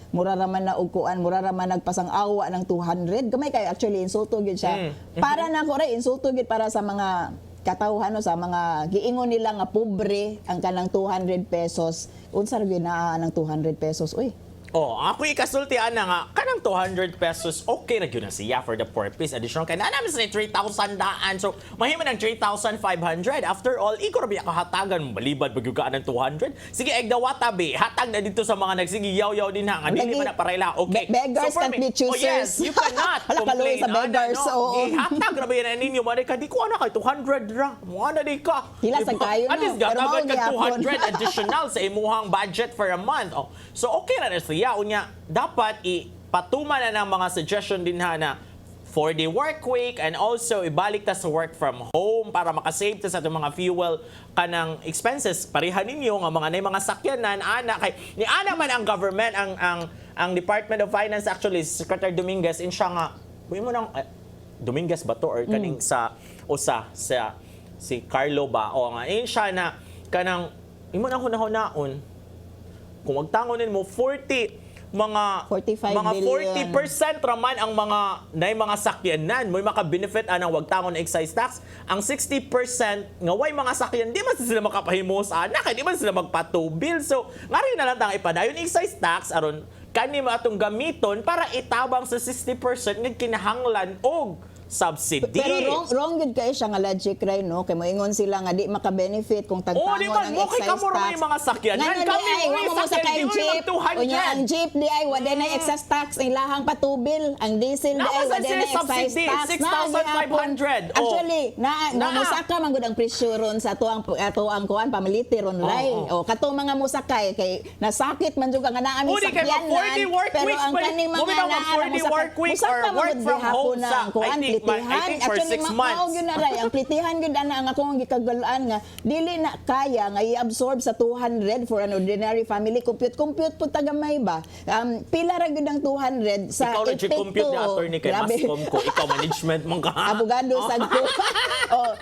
mura raman na ugkuan mura raman nagpasang awa ng 200 gamay kay actually insulto gyud siya para na ko ray insulto gyud para sa mga katawhan sa mga giingon nila nga pobre ang kanang 200 pesos unsa ra gyud naa ng 200 pesos uy. Ako ikasultian na nga, kanang 200 pesos, okay na yun na siya for the 4-piece additional. Kaya namin sa 3,000 daan. So, mahima ng 3,500. After all, iko rabi kahatagan, balibad, bagyugaan ng 200. Sige, egdawata, be. Hatag na dito sa mga nagsigiyaw-yaw din ha. Nga, dili man na parela. Okay. Beggars can't be choosers. Yes, you cannot Hala, kaluoy complain. sa beggars, oo. Hatag rabi yan ninyo. Mali ka, di ko na kay 200 ra. Muna di ka. Hila sa kayo, At no? least, Pero gatagan mao ka gihapon. 200 additional sa imuhang budget for a month. So, okay na siya. Unya, dapat ipatuman na ng mga suggestion din ha na 4-day work week and also ibalik ta sa work from home para makasave ta sa itong mga fuel kanang expenses. Parihan ninyo nga mga sakyanan, ana kay ni ana man ang government, ang Department of Finance actually, Secretary Dominguez, siya nga, mo nang Dominguez ba to or kaning sa si Carlo ba o nga siya na kanang imo nang hunahon kung magtangonin mo 45 billion. 40% raman ang mga sakyanan mo maka-benefit anang wagtangon excise tax. Ang 60% nga way mga sakyan di man sila makapahimos ana kay di man sila magpatubil. So ngari na lang tang ipadayon excise tax aron kani mo atong gamiton para itabang sa 60% nga kinahanglan og subsidy. Pero wrong good kayo siya nga logic ray no kay moingon sila nga di maka-benefit kung tagtangon di man, ang excise tax. Kay mga sakyan. Nga na Kami di ay mo wa mo sakyan, sa kay di mo jeep. mag 200. Unya ang jeep di ay wa na excise tax ilahang patubil. Ang diesel di ay Nasa wa na excise subsidy, tax. 6,500. Actually musaka man gud ang presyo ron sa atuang kuan pamiliti ron ray. O katong mga musakay kay nasakit man jud nga naa mi Udi kay sakyanan. mag 40 work Pero week ang kaning mga mag 40 work week or work from home sa I think for 6 months. Mao gyud na ray ang plitihan gyud ana ang akong gikagalaan nga dili na kaya nga i-absorb sa 200 for an ordinary family compute pud tagamay ba pila ra gyud ang 200 sa ikaw epekto. Ikaw compute na attorney kay Mascom ko ikaw management man ka. Abogado sad ko.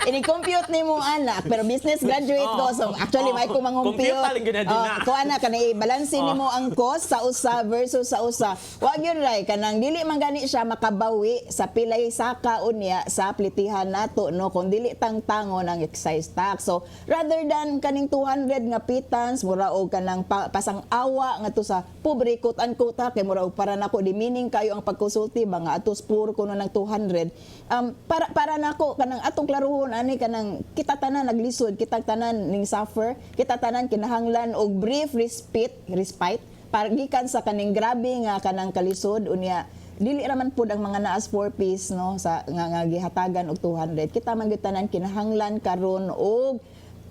Ini-compute nimo anak pero business graduate ko so actually may ko mangumpute. Compute taling gyud na din na. Ko ana kanay balanse nimo ang cost sa usa versus sa usa. Wa gyud ray kanang dili man gani siya makabawi sa pilay saka unya sa plitihan nato no kung dili tangtangon ang excise tax. So rather than kaning 200 nga pitans mura og kanang pasang awa nga to sa pobre quote-unquote kay mura og para nako di meaning kayo ang pagkonsulti ba nga atos puro kuno ng 200 para nako kanang atong klaruhon ani kanang kita tanan naglisod kita tanan ning suffer kita tanan kinahanglan og brief respite para gikan sa kaning grabe nga kanang kalisod unya dili raman pud ang mga naas 4-piece no sa nga gihatagan og 200 kita man gyud tanan kinahanglan karon og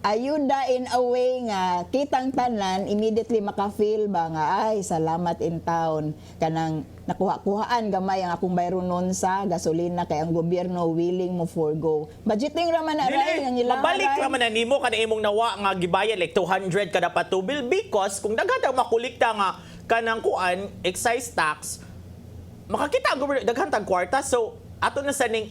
ayuda in a way nga kitang tanan immediately maka-feel ba nga ay salamat in town kanang nakuha-kuhaan gamay ang akong bayronon sa gasolina kay ang gobyerno willing mo forgo budgeting raman na ray ang ilang mabalik raman na nimo kada imong nawa nga gibayad like 200 kada patubil because kung daghan makulikta nga kanang kuan excise tax makakita ang gobyerno daghan tag kwarta so ato na sa ning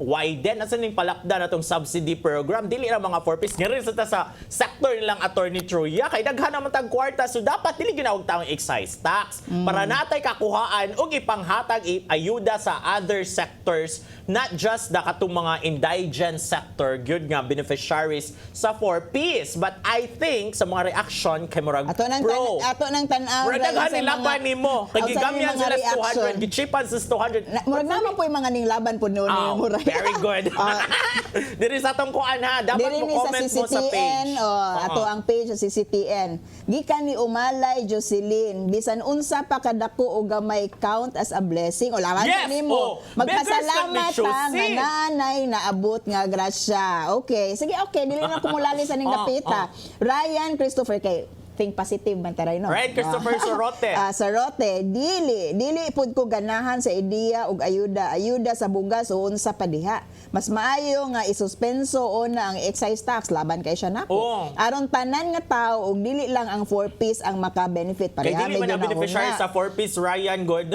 widen at sa ning palakdan atong subsidy program dili ra mga 4-piece nga rin sa sector nilang Attorney Truya kay daghan naman tag kwarta so dapat dili ginawag taong excise tax para natay kakuhaan og ipanghatag ayuda sa other sectors not just the katong mga indigent sector gyud nga beneficiaries sa 4-piece but I think sa mga reaction kay murag ato nang tan-aw murag daghan nilaban nimo kay gigamyan sila sa 200 gichipan sa 200 murag naman po yung mga ning laban po noon murag very good. Diri sa atong kuan ha, dapat mo comment mo sa page. Ato ang page sa CCTN. Gikan ni Umalay Jocelyn, bisan unsa pa kadako o gamay count as a blessing. O lawan Yes, nimo. Magpasalamat nga Josie. nanay naabot nga grasya. Okay, sige, okay, dili na kumulali sa ning dapita. Ryan Christopher kay think positive man taray no. Ryan Christopher Sorote. Sorote, dili pud ko ganahan sa ideya og ayuda sa bugas o unsa pa diha. Mas maayo nga isuspenso una ang excise tax laban kay siya nako. Oo. Aron tanan nga tawo og dili lang ang 4-piece ang maka-benefit Kay pareha dili man ang medyo beneficiary nauna. sa 4-piece Ryan good.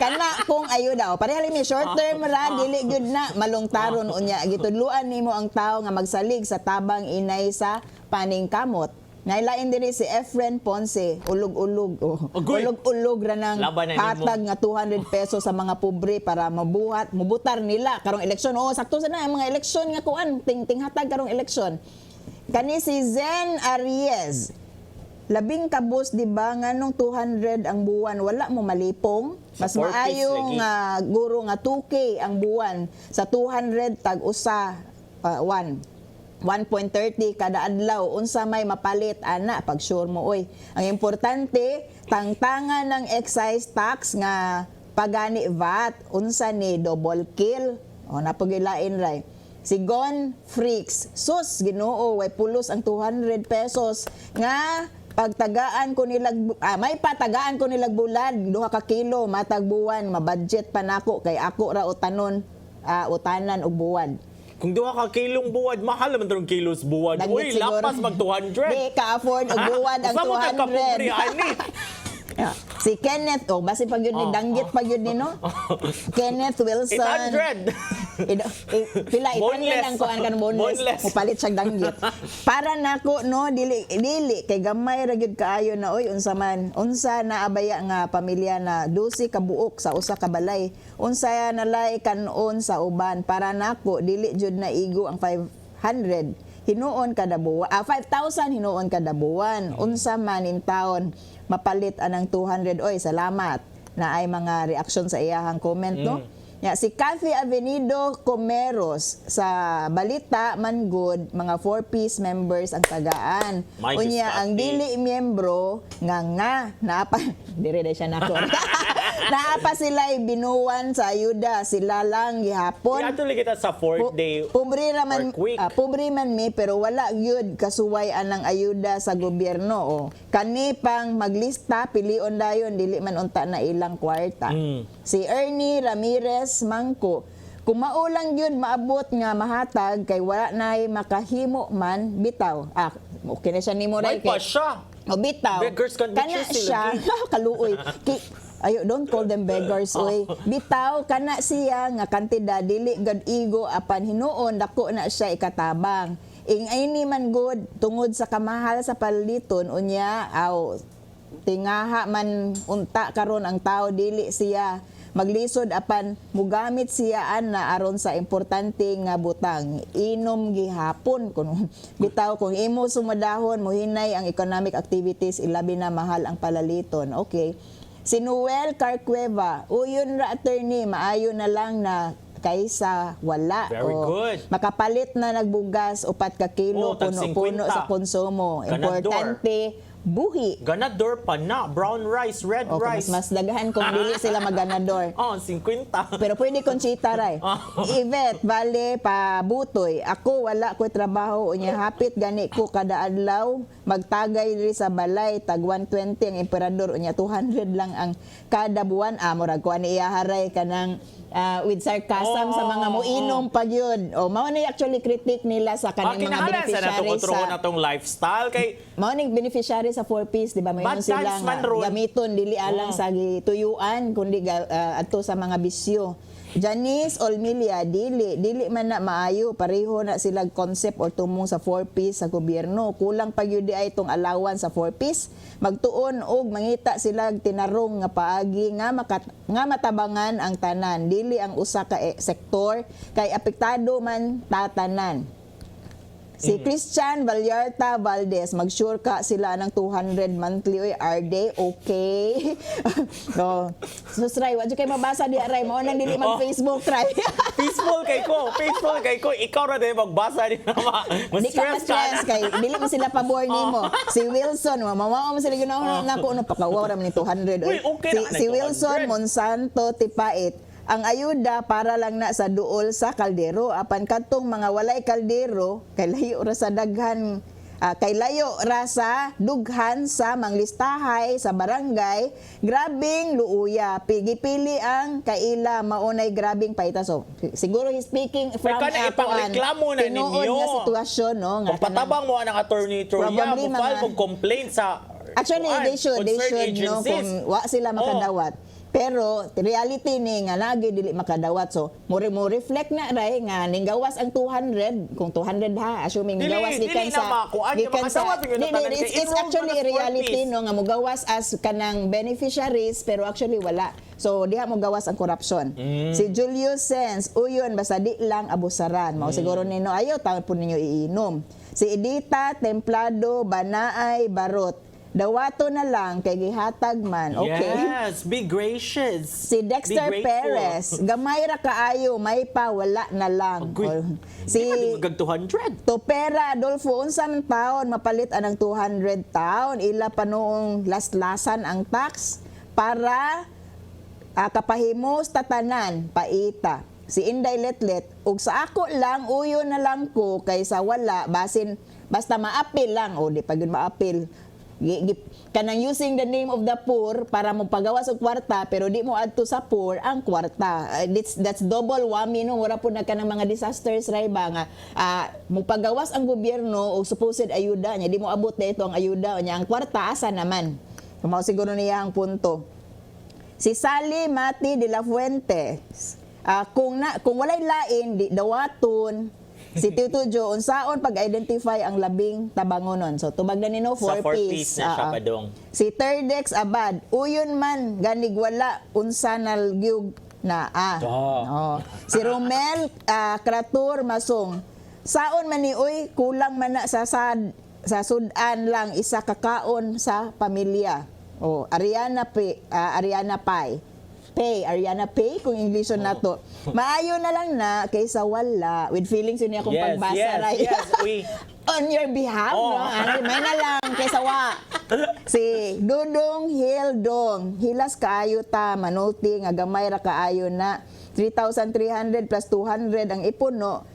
Kana kung ayuda o pareha limi short term ra dili gyud na malungtaron unya gitudluan nimo ang tawo nga magsalig sa tabang inay sa paning kamot. Nailain diri si Efren Ponce, ulog-ulog. Agoy. Ulog-ulog ra ng Laban na nimo. hatag nga 200 pesos sa mga pobre para mubutar nila karong eleksyon. Sakto sa na ang mga eleksyon nga kuan, ting hatag karong eleksyon. Kani si Zen Ariez, labing kabus di ba nganong 200 ang buwan wala mo malipong. Mas Sa 4-piece maayo lagi. nga guro nga 2K ang buwan sa 200 tag usa 1.30 kada adlaw unsa may mapalit ana pag sure mo oy. Ang importante tangtangan ng excise tax nga pagani VAT unsa ni double kill o napagilain ray. Sigon freaks sus Ginoo way pulos ang 200 pesos nga pagtagaan ko nilag may patagaan ko nilag bulad 2 ka kilo matag buwan mabudget pa nako kay ako ra utanon utanan og buwad. Kung 2 ka kilong buwad, mahal naman 'tong kilos buwad. Dagit Uy, siguro. lapas mag 200. Di ka-afford og buwad ang Sa mo ka kapobre 200. ani. Si Kenneth, basi pag yun ni danggit pag yun ni no? Kenneth Wilson. 800. Pila, 800 Boneless. ang kuhan ka ng boneless. Boneless. Mupalit siyang danggit. Para nako, no, dili, kay gamay ra gyud kaayo na, oy, unsa na abaya nga pamilya na 12 ka buok sa usa ka balay. Unsa nalay kanon sa uban. Para nako, dili jud na igo ang 500. Hinuon kada buwan. 5,000 hinuon kada buwan. Unsa man in taon mapalit anang 200. Oy, salamat na ay mga reaksyon sa iyahang comment, no? Ya, si Cathy Avenido Comeros sa Balita Man Good, mga 4-piece members ang tagaan. My Unya, Diyos, ang Cathy. dili miyembro, naapa, dire siya nako. Naapa sila binuwan sa ayuda, sila lang gihapon. Atuloy kita sa 4th day. Pobre raman work week. pobre man mi pero wala gyud kasuway anang ayuda sa gobyerno o. Kani pang maglista pilion dayon dili man unta na ilang kwarta. Si Ernie Ramirez Mangko kumaulang yun maabot nga mahatag kay wala nay makahimo man bitaw. Okay na siya nimo May ray pa siya. O bitaw. Beggars can't be Kana choosy siya lagi. kaluoy. Ayo, don't call them beggars, oy. Bitaw kana siya nga kantidad dili gad igo apan hinuon dako na siya ikatabang. Ingayni man good tungod sa kamahal sa paliton unya aw tingaha man unta karon ang tao dili siya maglisod apan mugamit siya ana aron sa importante nga butang inom gihapon kuno bitaw kung imo sumadahon mohinay ang economic activities ilabi na mahal ang palaliton. Okay. Si Noel Carcueva, uyon ra attorney, maayo na lang na kaysa wala. Very good. Makapalit na nagbugas 4 ka kilo tag puno-puno 50. sa konsumo. Ganador. Importante, buhi. Ganador pa na. Brown rice, red O, rice. mas dagahan kung dili sila maganador. 50. Pero pwede Conchita ray. Yvette, Vale, Pabutoy. Ako wala ko trabaho unya hapit gani ko kada adlaw magtagay diri sa balay tag 120 ang emperador unya 200 lang ang kada buwan. Murag ko ani iya haray kanang with sarcasm sa mga muinom pag yun. Mao na actually critique nila sa kanang mga Kinahanglan sa beneficiaries natukontrol na sa tong lifestyle kay mao ning beneficiary sa 4-piece, di ba? Mayroon Bad sila times man nga ron. gamiton dili alang sa gituyuan kundi adto sa mga bisyo. Janice Olmilia, dili man na maayo pareho na sila concept or tumong sa 4-piece sa gobyerno. Kulang pa gyud ay itong allowance sa 4-piece. Magtuon og mangita sila tinarong nga paagi nga matabangan ang tanan. Dili ang usa ka sektor kay apektado man tatanan. Si Christian Vallarta Valdez, mag-sure ka sila ng 200 monthly. Oy, are they okay? No. Sus, Ray, wadyo kayo mabasa di, Ray. Mao nang dili mag-Facebook, Ray. peaceful kay ko. Ikaw ra din magbasa din na Di ka ma-stress kay dili man sila pabor nimo. Si Wilson, mamawa mo sila ginawa na ko no pakawaw ra man ni 200. Uy, okay si, na si 200. Wilson Monsanto Tipait. ang ayuda para lang na sa duol sa kaldero. Apan kadtong mga walay kaldero kay layo ra sa daghan, kay layo ra sa dughan sa manglistahay sa barangay, grabing luuya. Pigipili ang kaila maunay grabing paita. So siguro he's speaking from kana ipangreklamo na tinuod ninyo. nga sitwasyon, no, nga Pagpatabang mo ang attorney Troya, Probably mo file mga- mo complaint sa Actually, they should, concerned no, agencies. kung wa sila makadawat. Pero reality ni nga lagi dili makadawat. So mo reflect na ray nga ninggawas ang 200, kung 200 ha, assuming Dili- gawas dili gikan na sa makuan, yung makadawat yung natanan kay it's enrolled actually mo na reality, 4 piece. no, nga mogawas as kanang beneficiaries pero actually wala. So diha mo gawas ang korupsyon. Si Julius Sense, uyon basta di lang abusaran. Mao siguro nino ayo taon po ninyo iinom. Si Edita Templado Banaay Barot, dawato na lang kay gihatag man. Okay. Yes, be gracious. Si Dexter Be grateful. Perez, gamay ra kaayo, may pa wala na lang. Agoy. Si Di ba di magag 200? Topera Adolfo, unsa man taon mapalit anang 200 taon, ila pa noong laslasan ang tax para kapahimos tatanan paita. Si Inday Letlet, ug sa ako lang uyo na lang ko kaysa wala basin basta maapil lang o di pa gyud maapil. Kanang using the name of the poor para mo pagawas og kwarta pero di mo adto sa poor ang kwarta. That's double whammy, no, wala po na kanang mga disasters ray ba nga mo pagawas ang gobyerno og supposed ayuda nya di mo abot na ito ang ayuda nya ang kwarta asa naman. Mao siguro niya ang punto. Si Sally Mati de la Fuente, kung walay lain di dawaton. Si Tito Jo, unsaon pag-identify ang labing tabangonon. So tubag na nino Sa 4 4 piece. piece na siya padong. Si Terdex Abad, uyon man ganig wala unsa nalgyug na Oh. Si Romel Kratur Masong, saon man ni uy kulang man na sa sudan lang isa kakaon sa pamilya. Oh, Ariana Pay, kung English na to. Maayo na lang na kaysa wala. With feelings yun akong Yes, pagbasa. yes, right? yes, we- On your behalf, Oh. no? May na lang kaysa wa. Si Dudong Hildong, hilas kaayo ta, manulti, nga gamay ra kaayo na. 3,300 plus 200 ang ipuno.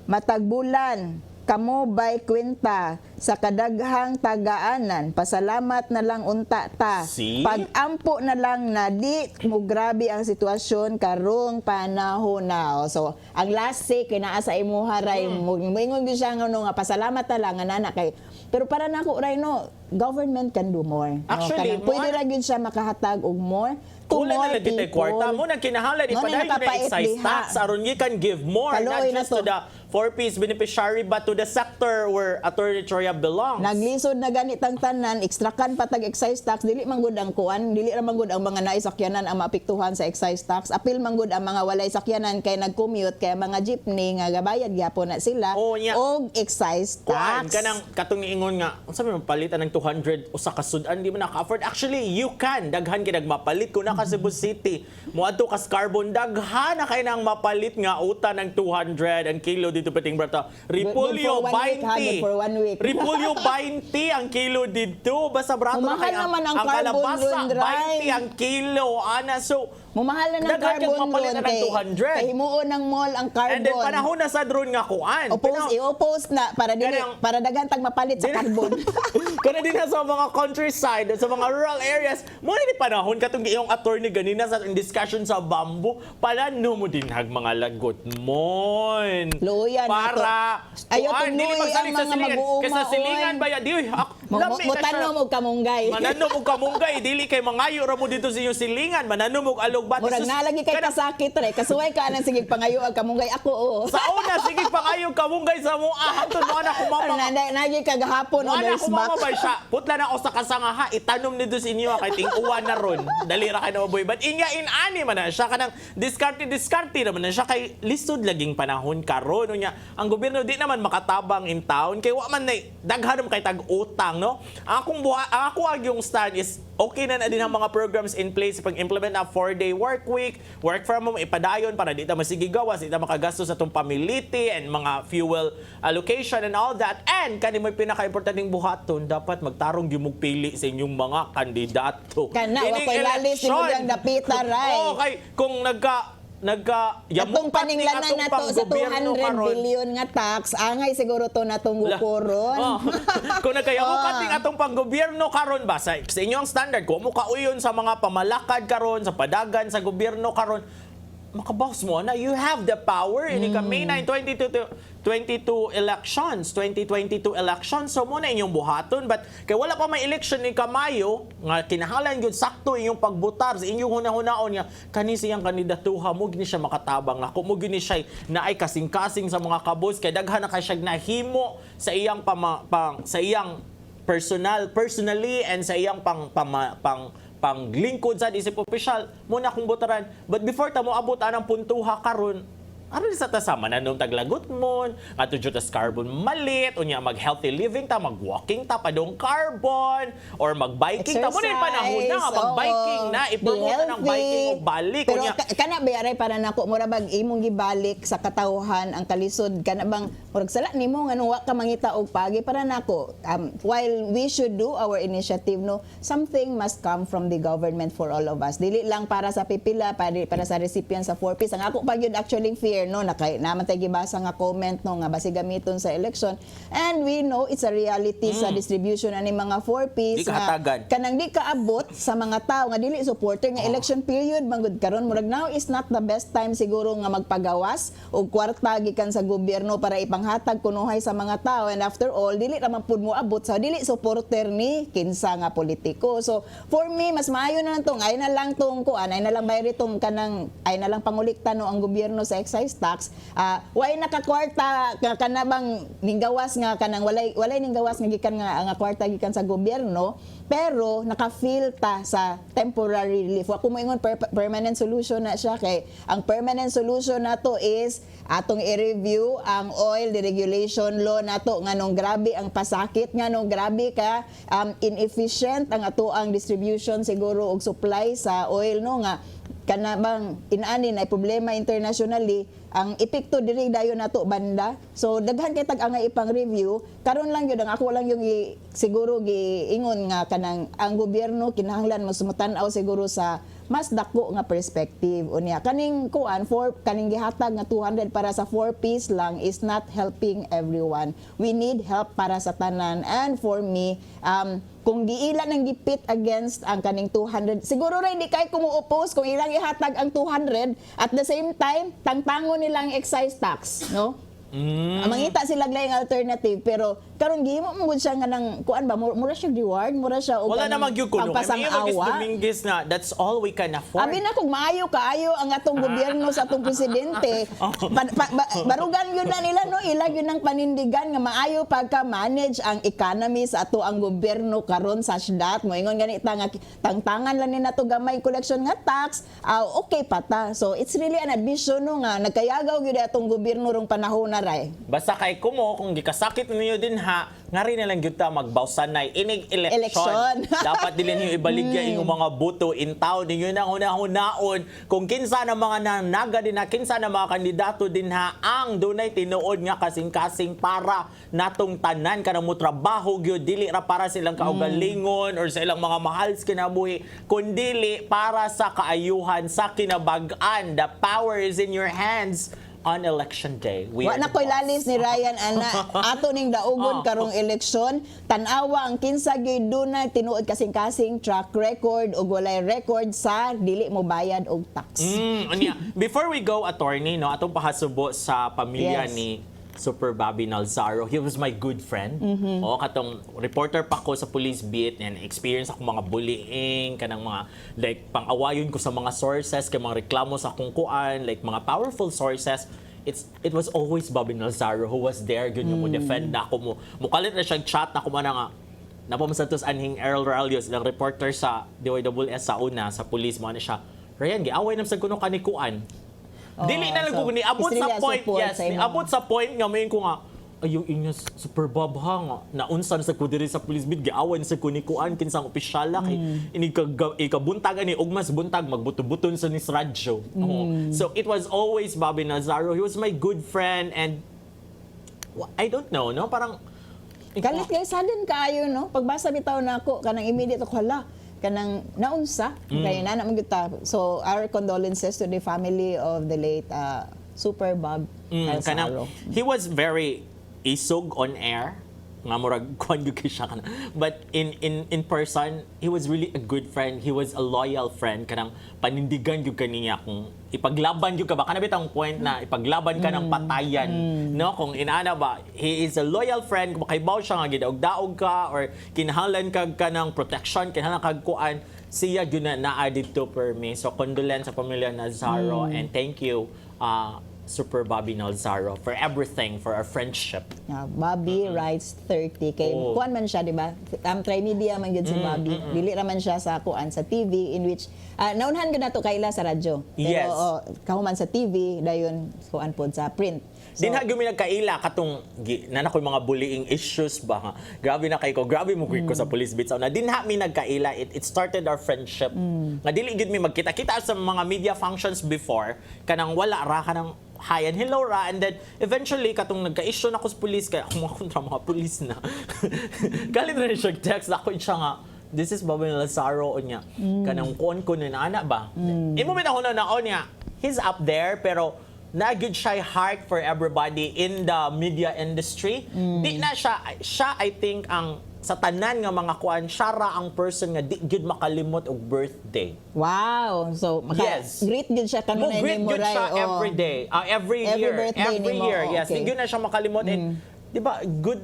Matagbulan, kamo by kwenta sa kadaghang tagaanan, pasalamat na lang unta ta. See? Pag-ampo na lang na di mo grabe ang sitwasyon karong panahon na. So, ang last say kinaa sa imuha ray moingon gyud siya nga pasalamat na lang nga nana kay. Pero para nako ray no, government can do more. Actually, Kanang pwede ra gyud siya makahatag og more to Kulang more na lagi tayo kwarta mo na kinahanglan No, ipadayon na nakapait excise diha. tax aron you can give more not Kaluoy na just to to. the 4-piece beneficiary but to the sector where Attorney Troya belongs. Naglisod na ganitang tanan, ekstrakan patag excise tax, dili man gud ang kuan, dili ra man gud ang mga naay sakyanan ang maapektuhan sa excise tax. Apil man gud ang mga walay sakyanan kay nag-commute kay mga jeepney nga gabayad gyapon na sila Oh, nya. og excise Kuan tax. kanang katong niingon nga unsa man palitan ng 200 usa ka sudan di mo naka-afford. Actually you can daghan kay nagmapalit kun naka Cebu City moadto ka Carbon daghan na kay nang mapalit nga uta ng 200 ang kilo dito pating brata. Repolyo Good for 1 week, ha? Good for 1 week. Repolyo 20 ang kilo dito basta brato na Mahal kay naman ang carbon kalabasa dun, Dray. 20 ang kilo ana so Mumahal na ng daghan kang carbon mapalit doon na ng 200. kay himuon ng mall ang carbon. and then panahon na sa drone nga kuan. I-oppose na para dili Kanang- para daghan tag mapalit sa carbon. Kana din na sa mga countryside, sa mga rural areas, mo ni panahon katong iyong attorney ganina sa discussion sa bamboo, palano mo din hag mga lagot mon. Luyan na para to. Ayaw kuan, dili tungnoy magsalig ang sa mga silingan. mag-uuma, Kasi sa silingan on. ba ya di lami na Mutanom og kamunggay. Mananom og kamunggay, dili kay mangayo ra mo dito sa iyong silingan, mananom og alog bati. Murag nalagi kay kasakit re, kasuway ka nang sige pangayo ang kamunggay ako oo. Sa una sige pangayo kamunggay sa mo hangtod mo na kumama. Nagi kagahapon o Wala there's ko back. mamabay siya. Putla na ako sa kasangaha. Itanom nito sa inyo kay ting-uwan na ron. Dalira ka na maboy. But inga in-ani man na siya. Kanang diskarte naman na siya. Kay lisod laging panahon karon nya. Ang gobyerno di naman makatabang in town. Kay wa man na daghan kay tag-utang. No? Ako yung stand is okay na din ang mga programs in place pag-implement na 4-day work week, work from home, ipadayon para di ta masigigawas, di ta makagastos sa itong pamiliti and mga fuel allocation and all that. And kani mo pinaka-importanting buhaton, dapat magtarong gyud pili sa inyong mga kandidato. Kana, wa Ining ko'y lalis, eleksyon. di mo diyang dapita, Ray. Oo, kay kung Atong paninglanan na to sa 200 billion nga tax, angay siguro to na tong gukuron. Kung nagkayamukat ning atong panggobyerno karon ba sa inyong standard, kung mo kauyon sa mga pamalakad karon, sa padagan sa gobyerno karon, makabawas mo na, you have the power. Ini ka May 9, 2022 elections. So muna inyong buhaton. But kay wala pa may election ni Kamayo, nga kinahanglan yun sakto inyong pagbutar sa inyong hunahunaon niya, kani siyang kandidatuha, mo gini siya makatabang na. Kung mo gini siya na ay kasing-kasing sa mga kabos, kay daghan na kay siya nahimo sa iyang sa iyang personally and sa iyang panglingkod sa isip opisyal muna kung botaran. But before ta mo abot anang puntuha karon, ano sa tasama na nung taglagot mo, ato dyan tas carbon malit, unya mag-healthy living ta, mag-walking ta, padong carbon, or mag-biking ta. Muna yung panahon na, mag-biking na, ipromote na ng biking o balik. Pero Unya, kana bayaray para nako, mura bag imong gibalik sa katawhan ang kalisod, kana bang, murag sala nimo, nga nung wa ka mangita og pagi, para nako, while we should do our initiative, no, something must come from the government for all of us. Dili lang para sa pipila, para sa recipient sa 4Ps. Ang ako pag yun actually fear, no, naman tayo gibasa nga comment, no, nga basi gamiton sa election, and we know it's a reality sa distribution ani mga 4Ps Di kahatagan. kanang di kaabot sa mga tao nga dili supporter nga election period manggod karon, murag now is not the best time siguro nga magpagawas og kwarta gikan sa gobyerno para ipanghatag kunuhay sa mga tao, and after all dili ra man pud mo abot sa dili supporter ni kinsa nga politiko. So for me mas maayo na lang tong ay na lang tong kuan, ay na lang bayad itong kanang ay na lang pangulikta no ang gobyerno sa excise tax. Way nakakwarta kanabang ninggawas nga kanang walay ninggawas nga gikan nga kwarta gikan sa gobyerno, pero naka-feel ta sa temporary relief. Wa ko moingon permanent solution na siya, kay ang permanent solution nato is atong i-review ang oil deregulation law nato nga nung grabe ang pasakit, nga nung grabe ka inefficient ang ato ang distribution siguro og supply sa oil, no, nga kanabang inaani na problema internationally, ang epekto diri dayon nato banda. So daghan kay tag-angay ipang review, karon lang gyud ang ako lang yung siguro giingon nga kanang ang gobyerno kinahanglan mo sumatan-aw siguro sa mas dako nga perspective unya. Kaning kuan for kaning gihatag nga 200 para sa 4Ps lang is not helping everyone. We need help para sa tanan, and for me kung giila nang gipit against ang kaning 200, siguro rin di kay kumu-oppose kung ilang ihatag ang 200 at the same time tangtangon nilang excise tax, no? Mangita sila glayang alternative, pero karon gihimo mo siya nga nang kuan ba, mura siya reward, mura siya og wala na magyukulong. pagpasang-awa. Dominguez na, that's all we can afford. Abi na kung maayo kaayo ang atong gobyerno sa atong presidente, barugan yun na nila, no, ilag yun ang panindigan nga maayo pagka-manage ang economy sa ato ang gobyerno karon sa syudad. Moingon ganita nga tangtangan lang ni nato gamay collection nga tax, okay pa ta. So it's really an admission, no, nga nagkayagaw gyud atong gobyerno rong panahon na ray. Basta kay kumo, kung gikasakit ninyo din ha, nga rin na lang yun ta magbawsanay inig election. Dapat din ninyo ibaligya yung mga boto in town. Ninyo na hunahunaon kung kinsa na mga nanaga din ha, kinsa na mga kandidato din ha, ang dunay tinuod nga kasing-kasing para natong tanan ka na mo trabaho gyud, dili ra para silang kaugalingon or sa ilang mga mahal sa kinabuhi, kundili para sa kaayuhan sa kinabag-an. The power is in your hands. On election day. Wa na ko'y lalis ni Ryan ana ato ning daugod karong eleksyon, tan-awa ang kinsa gyud dunay tinuod kasing-kasing track record o walay record sa dili mo bayad og tax. Before we go, attorney, no, atong pahasubo sa pamilya Yes. ni Super Bobby Nalzaro. He was my good friend. O, katong reporter pa ko sa police beat, and experience ako mga bullying, kanang mga like pang-awayon ko sa mga sources, kay mga reklamo sa kungkuan, like mga powerful sources. It was always Bobby Nalzaro who was there, yun yung mo defend na ako mo. Mukalit na siyang chat na ako man nga napamasantos anhing Errol Ralios, ilang reporter sa DYWS sa una, sa police mo na siya. Ryan, giaway nam sa kuno kanikuan. Dili na lang ko niabot sa point, yes, niabot sa point nga mayon ko nga yung inyo Super Bob ha nga naunsan sa kudiri sa police beat, giawan sa kunikuan kinsang opisyala kay ini ikabuntagan ni ugmas buntag magbuto-buton sa nis radyo. So it was always Bobby Nalzaro. He was my good friend, and I don't know, no, parang Galit kay sadin kaayo, no, pagbasa bitaw nako kanang immediate ko, hala kanang naunsa kay nana man gyud ta. So our condolences to the family of the late Super Bob Alzaro. Kanang, he was very isog on air nga murag kwan gyud kay siya kana, but in person he was really a good friend, he was a loyal friend, kanang panindigan gyud kaniya kung ipaglaban gyud ka ba kana bitang point na ipaglaban ka ng patayan, no, kung inaana ba he is a loyal friend, kung makaibaw siya nga gidaog-daog ka or kinahanglan kag kanang protection, kinahanglan kag kuan, siya gyud na naa didto per me. So condolence sa pamilya Alzaro and thank you Super Bobby Alzaro for everything, for our friendship. Bobby writes 30 kay kuan man siya, di ba? Trimedia man gyud si Bobby. Dili ra man siya sa kuan sa TV in which naunhan gyud nato kaila sa radyo. Pero Yes. kahuman sa TV dayon kuan pod sa print. So, Din gyud mi nagkaila katong nana koy mga bullying issues ba nga. Grabe na kay ko, grabe mo ko sa police beats na dinha mi nagkaila, it started our friendship. Nga dili gyud mi magkita-kita sa mga media functions before kanang wala ra kanang hi and hello ra, and then eventually katong nagka-issue na ko sa police kaya ako mga kontra mga police na. Galit na siya text ako siya nga, this is Bobby Alzaro niya. Kanang kuon ko na ana ba. Imo man ako na naon niya. He's up there pero na-good siya heart for everybody in the media industry. Di na siya I think ang sa tanan nga mga kuan, siya ra ang person nga di gyud makalimot og birthday. wow. So Yes. greet gyud siya kanunay Great ni good Moray. siya every day, every year, birthday every nimo, year. Yes, okay. di gyud na siya makalimot. And di ba good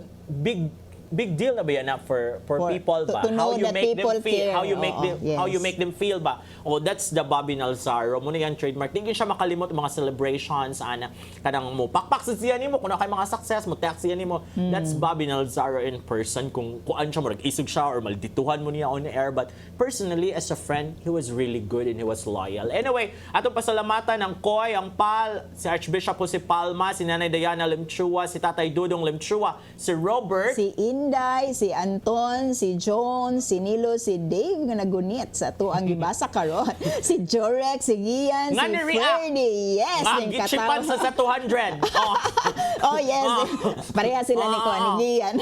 big deal na ba yan for people ba? to know that people care. How you make Oo, them yes. how you make them feel ba? Oh, that's the Bobby Alzaro. Muna yan trademark. Di gyud siya makalimot mga celebrations ana kanang mo pakpak sa siya nimo kuno kay mga success mo text siya nimo. That's Bobby Alzaro in person. Kung kuan siya murag isog siya or maldituhan mo niya on the air, but personally as a friend, he was really good and he was loyal. Anyway, atong pasalamatan ng Koy, ang Pal, si Archbishop po si Palma, si Nanay Diana Limchua, si Tatay Dudong Limchua, si Robert, Si Inday, si Anton, si John, si Nilo, si Dave nga nagunit sa to ang gibasa karon. Si Jorek, si Gian, Nga si ni-react. Ferdy. Yes, yung magichipan katawa. sa 200. Oh. Oh yes, pareha sila ni Kuan ni Gian.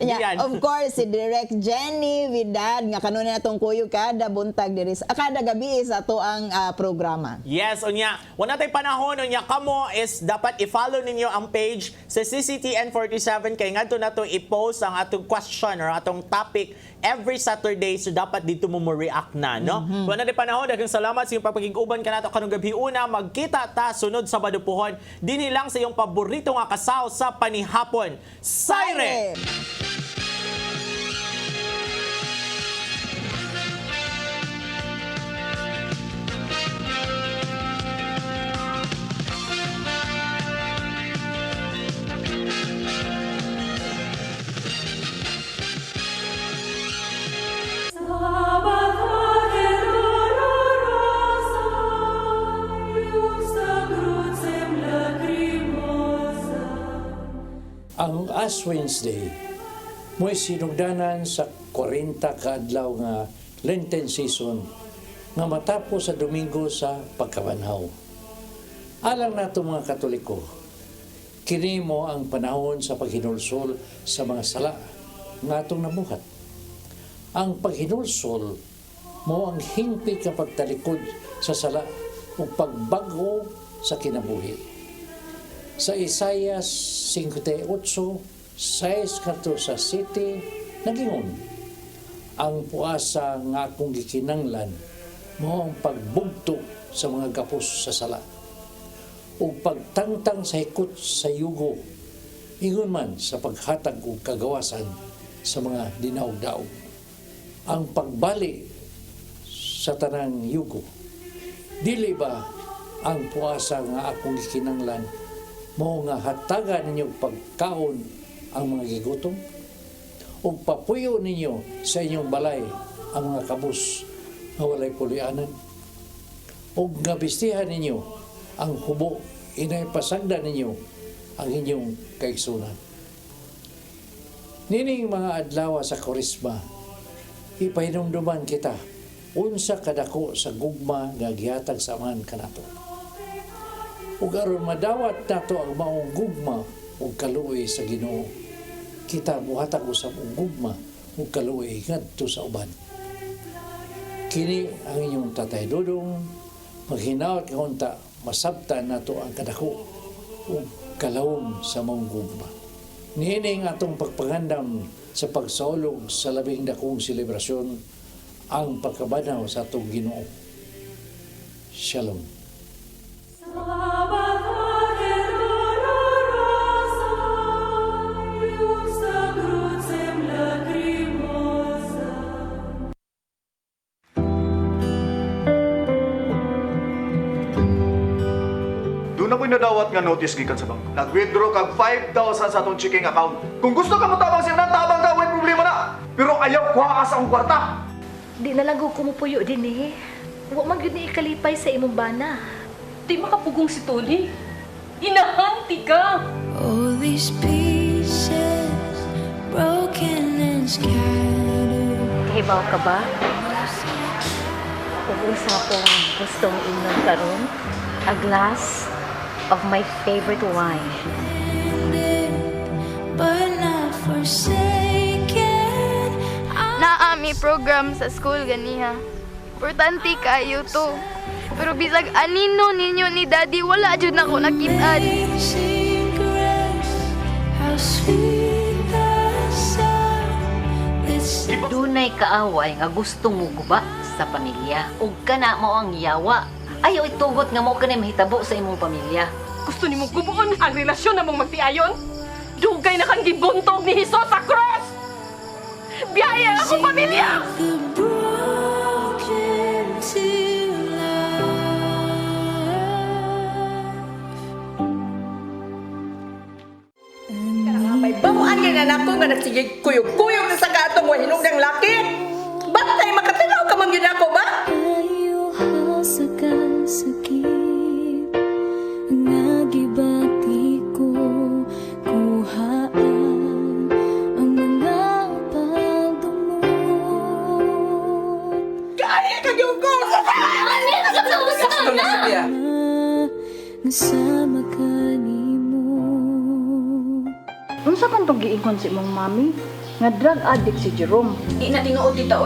Gian. Of course, si Direct Jenny Vidal nga kanunay natong kuyo kada buntag diri kada gabi sa to ang programa. Yes, unya. Wala tay panahon unya kamo is dapat i-follow ninyo ang page sa CCTN47 kay ngadto nato i-post ang atong question or atong topic every Saturday, so dapat dito mo react na, no? Wala tay panahon, daghang salamat sa iyong pagpakiguban kanato kanong gabi una. Magkita ta sunod Sabado pohon dinhi lang sa iyong paborito nga kasaw sa panihapon. Siren! Ang Ash Wednesday mo'y sinugdanan sa 40 kaadlaw nga Lenten season nga matapos sa Domingo sa pagkabanhaw. Alang nato mga Katoliko, kini mo ang panahon sa paghinulsol sa mga sala nga atong nabuhat. Ang paghinulsol mo ang hingpit ka pagtalikod sa sala o pagbago sa kinabuhi. Sa Isaiah 58, 6:14 nagingon, ang puasa nga akong gikinanglan mo ang pagbugto sa mga gapos sa sala o pagtangtang sa hikot sa yugo, ingon man sa paghatag o kagawasan sa mga dinaog-daog. Ang pagbali sa tanang yugo, dili ba ang puasa nga akong gikinanglan mo nga hatagan ninyo pagkaon ang mga gigutom o papuyo ninyo sa inyong balay ang mga kabus nga walay pulianan o nga bistihan ninyo ang hubo inay pasagda ninyo ang inyong kaigsunan. Nining mga adlaw sa Korisma, ipahinumduman kita unsa kadako sa gugma nga gihatag sa amahan kanato. Ug aron madawat nato ang maong gugma ug kaluoy sa Ginoo, kita buhatag usab og gugma ug kaluoy ngadto sa uban. kini ang inyong tatay Dudong, maghinawat ka unta, masabtan na to ang kadako o kalawon sa mong gugma. Niining atong pagpangandam sa pagsaulog sa labing dakong selebrasyon ang pagkabanaw sa atong Ginoo. Shalom. Doon na ko'y nadawat nga notice gikan sa bangko. Nag-withdraw kag 5,000 sa atong checking account. Kung gusto ka mo tabang siya na, tabang ka, may problema na. Pero ayaw kuha ka sa akong kwarta. Di nalago ko mo puyo din eh. Huwag man gini ikalipay sa imong bana. Di makapugong si Tony. Inahanti ka! All these pieces, broken and scattered. Kahibaw ka ba? Kung usapong gustong inom karon, a glass of my favorite wine. But not forsaken. Naami program sa school ganiha. Importante kayo to. Pero bisag anino ninyo ni Daddy, wala jud nako nakit-an. Dunay kaaway nga gusto mo guba sa pamilya. Ug kana mo ang yawa. Ayaw itugot nga mo kanay mahitabo sa imong pamilya. Gusto ni mong kubuon ang relasyon na mong magtiayon? Dugay na kang gibuntog ni Jesus sa cross! Biyaya akong pamilya! May bamuan nga anak ko nga nagsigig kuyog-kuyog na sa katong wahinong ng laki! Ba't tayo makatinaw ka mang yun ako ba? Sa kasakit nga gibati ko, kuhaan ang mga pagdumot. Kaya ka yung ko! Nasama ka nimo. Unsa man tong giingon si imong mami? Nga drug addict si Jerome. Di na tinuod dito.